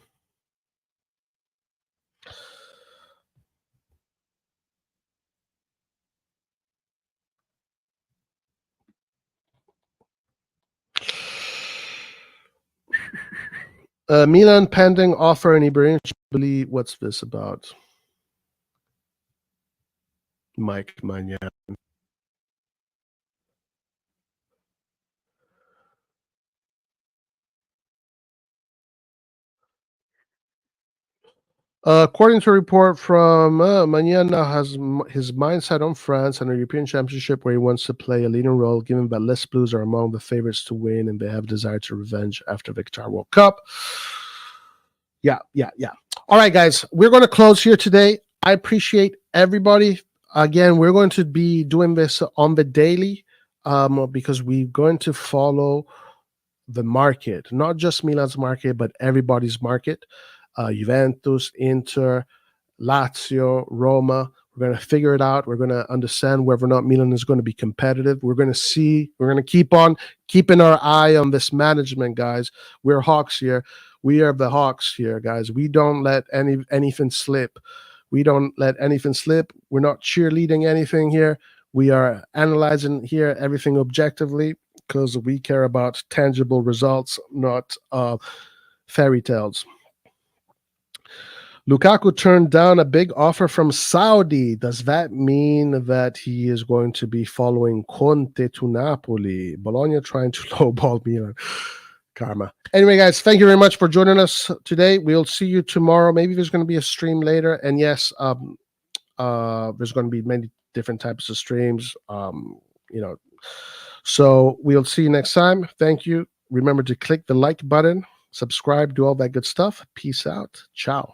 Milan pending offer and Ibrahimovic. What's this about? Maignan. According to a report from Maignan now has his mindset on France and a European Championship where he wants to play a leading role, given that Les Blues are among the favorites to win and they have desire to revenge after the Qatar World Cup. Yeah. All right, guys, we're going to close here today. I appreciate everybody. Again, we're going to be doing this on the daily because we're going to follow the market, not just Milan's market, but everybody's market. Juventus, Inter, Lazio, Roma. We're going to figure it out. We're going to understand whether or not Milan is going to be competitive. We're going to keep on keeping our eye on this management, guys. We're Hawks here. We are the Hawks here, guys. We don't let anything slip. We don't let anything slip. We're not cheerleading anything here. We are analyzing here everything objectively because we care about tangible results, not fairy tales. Lukaku turned down a big offer from Saudi. Does that mean that he is going to be following Conte to Napoli? Bologna trying to lowball Milan. Karma. Anyway, guys, thank you very much for joining us today. We'll see you tomorrow. Maybe there's going to be a stream later. And yes, there's going to be many different types of streams. So we'll see you next time. Thank you. Remember to click the like button, subscribe, do all that good stuff. Peace out. Ciao.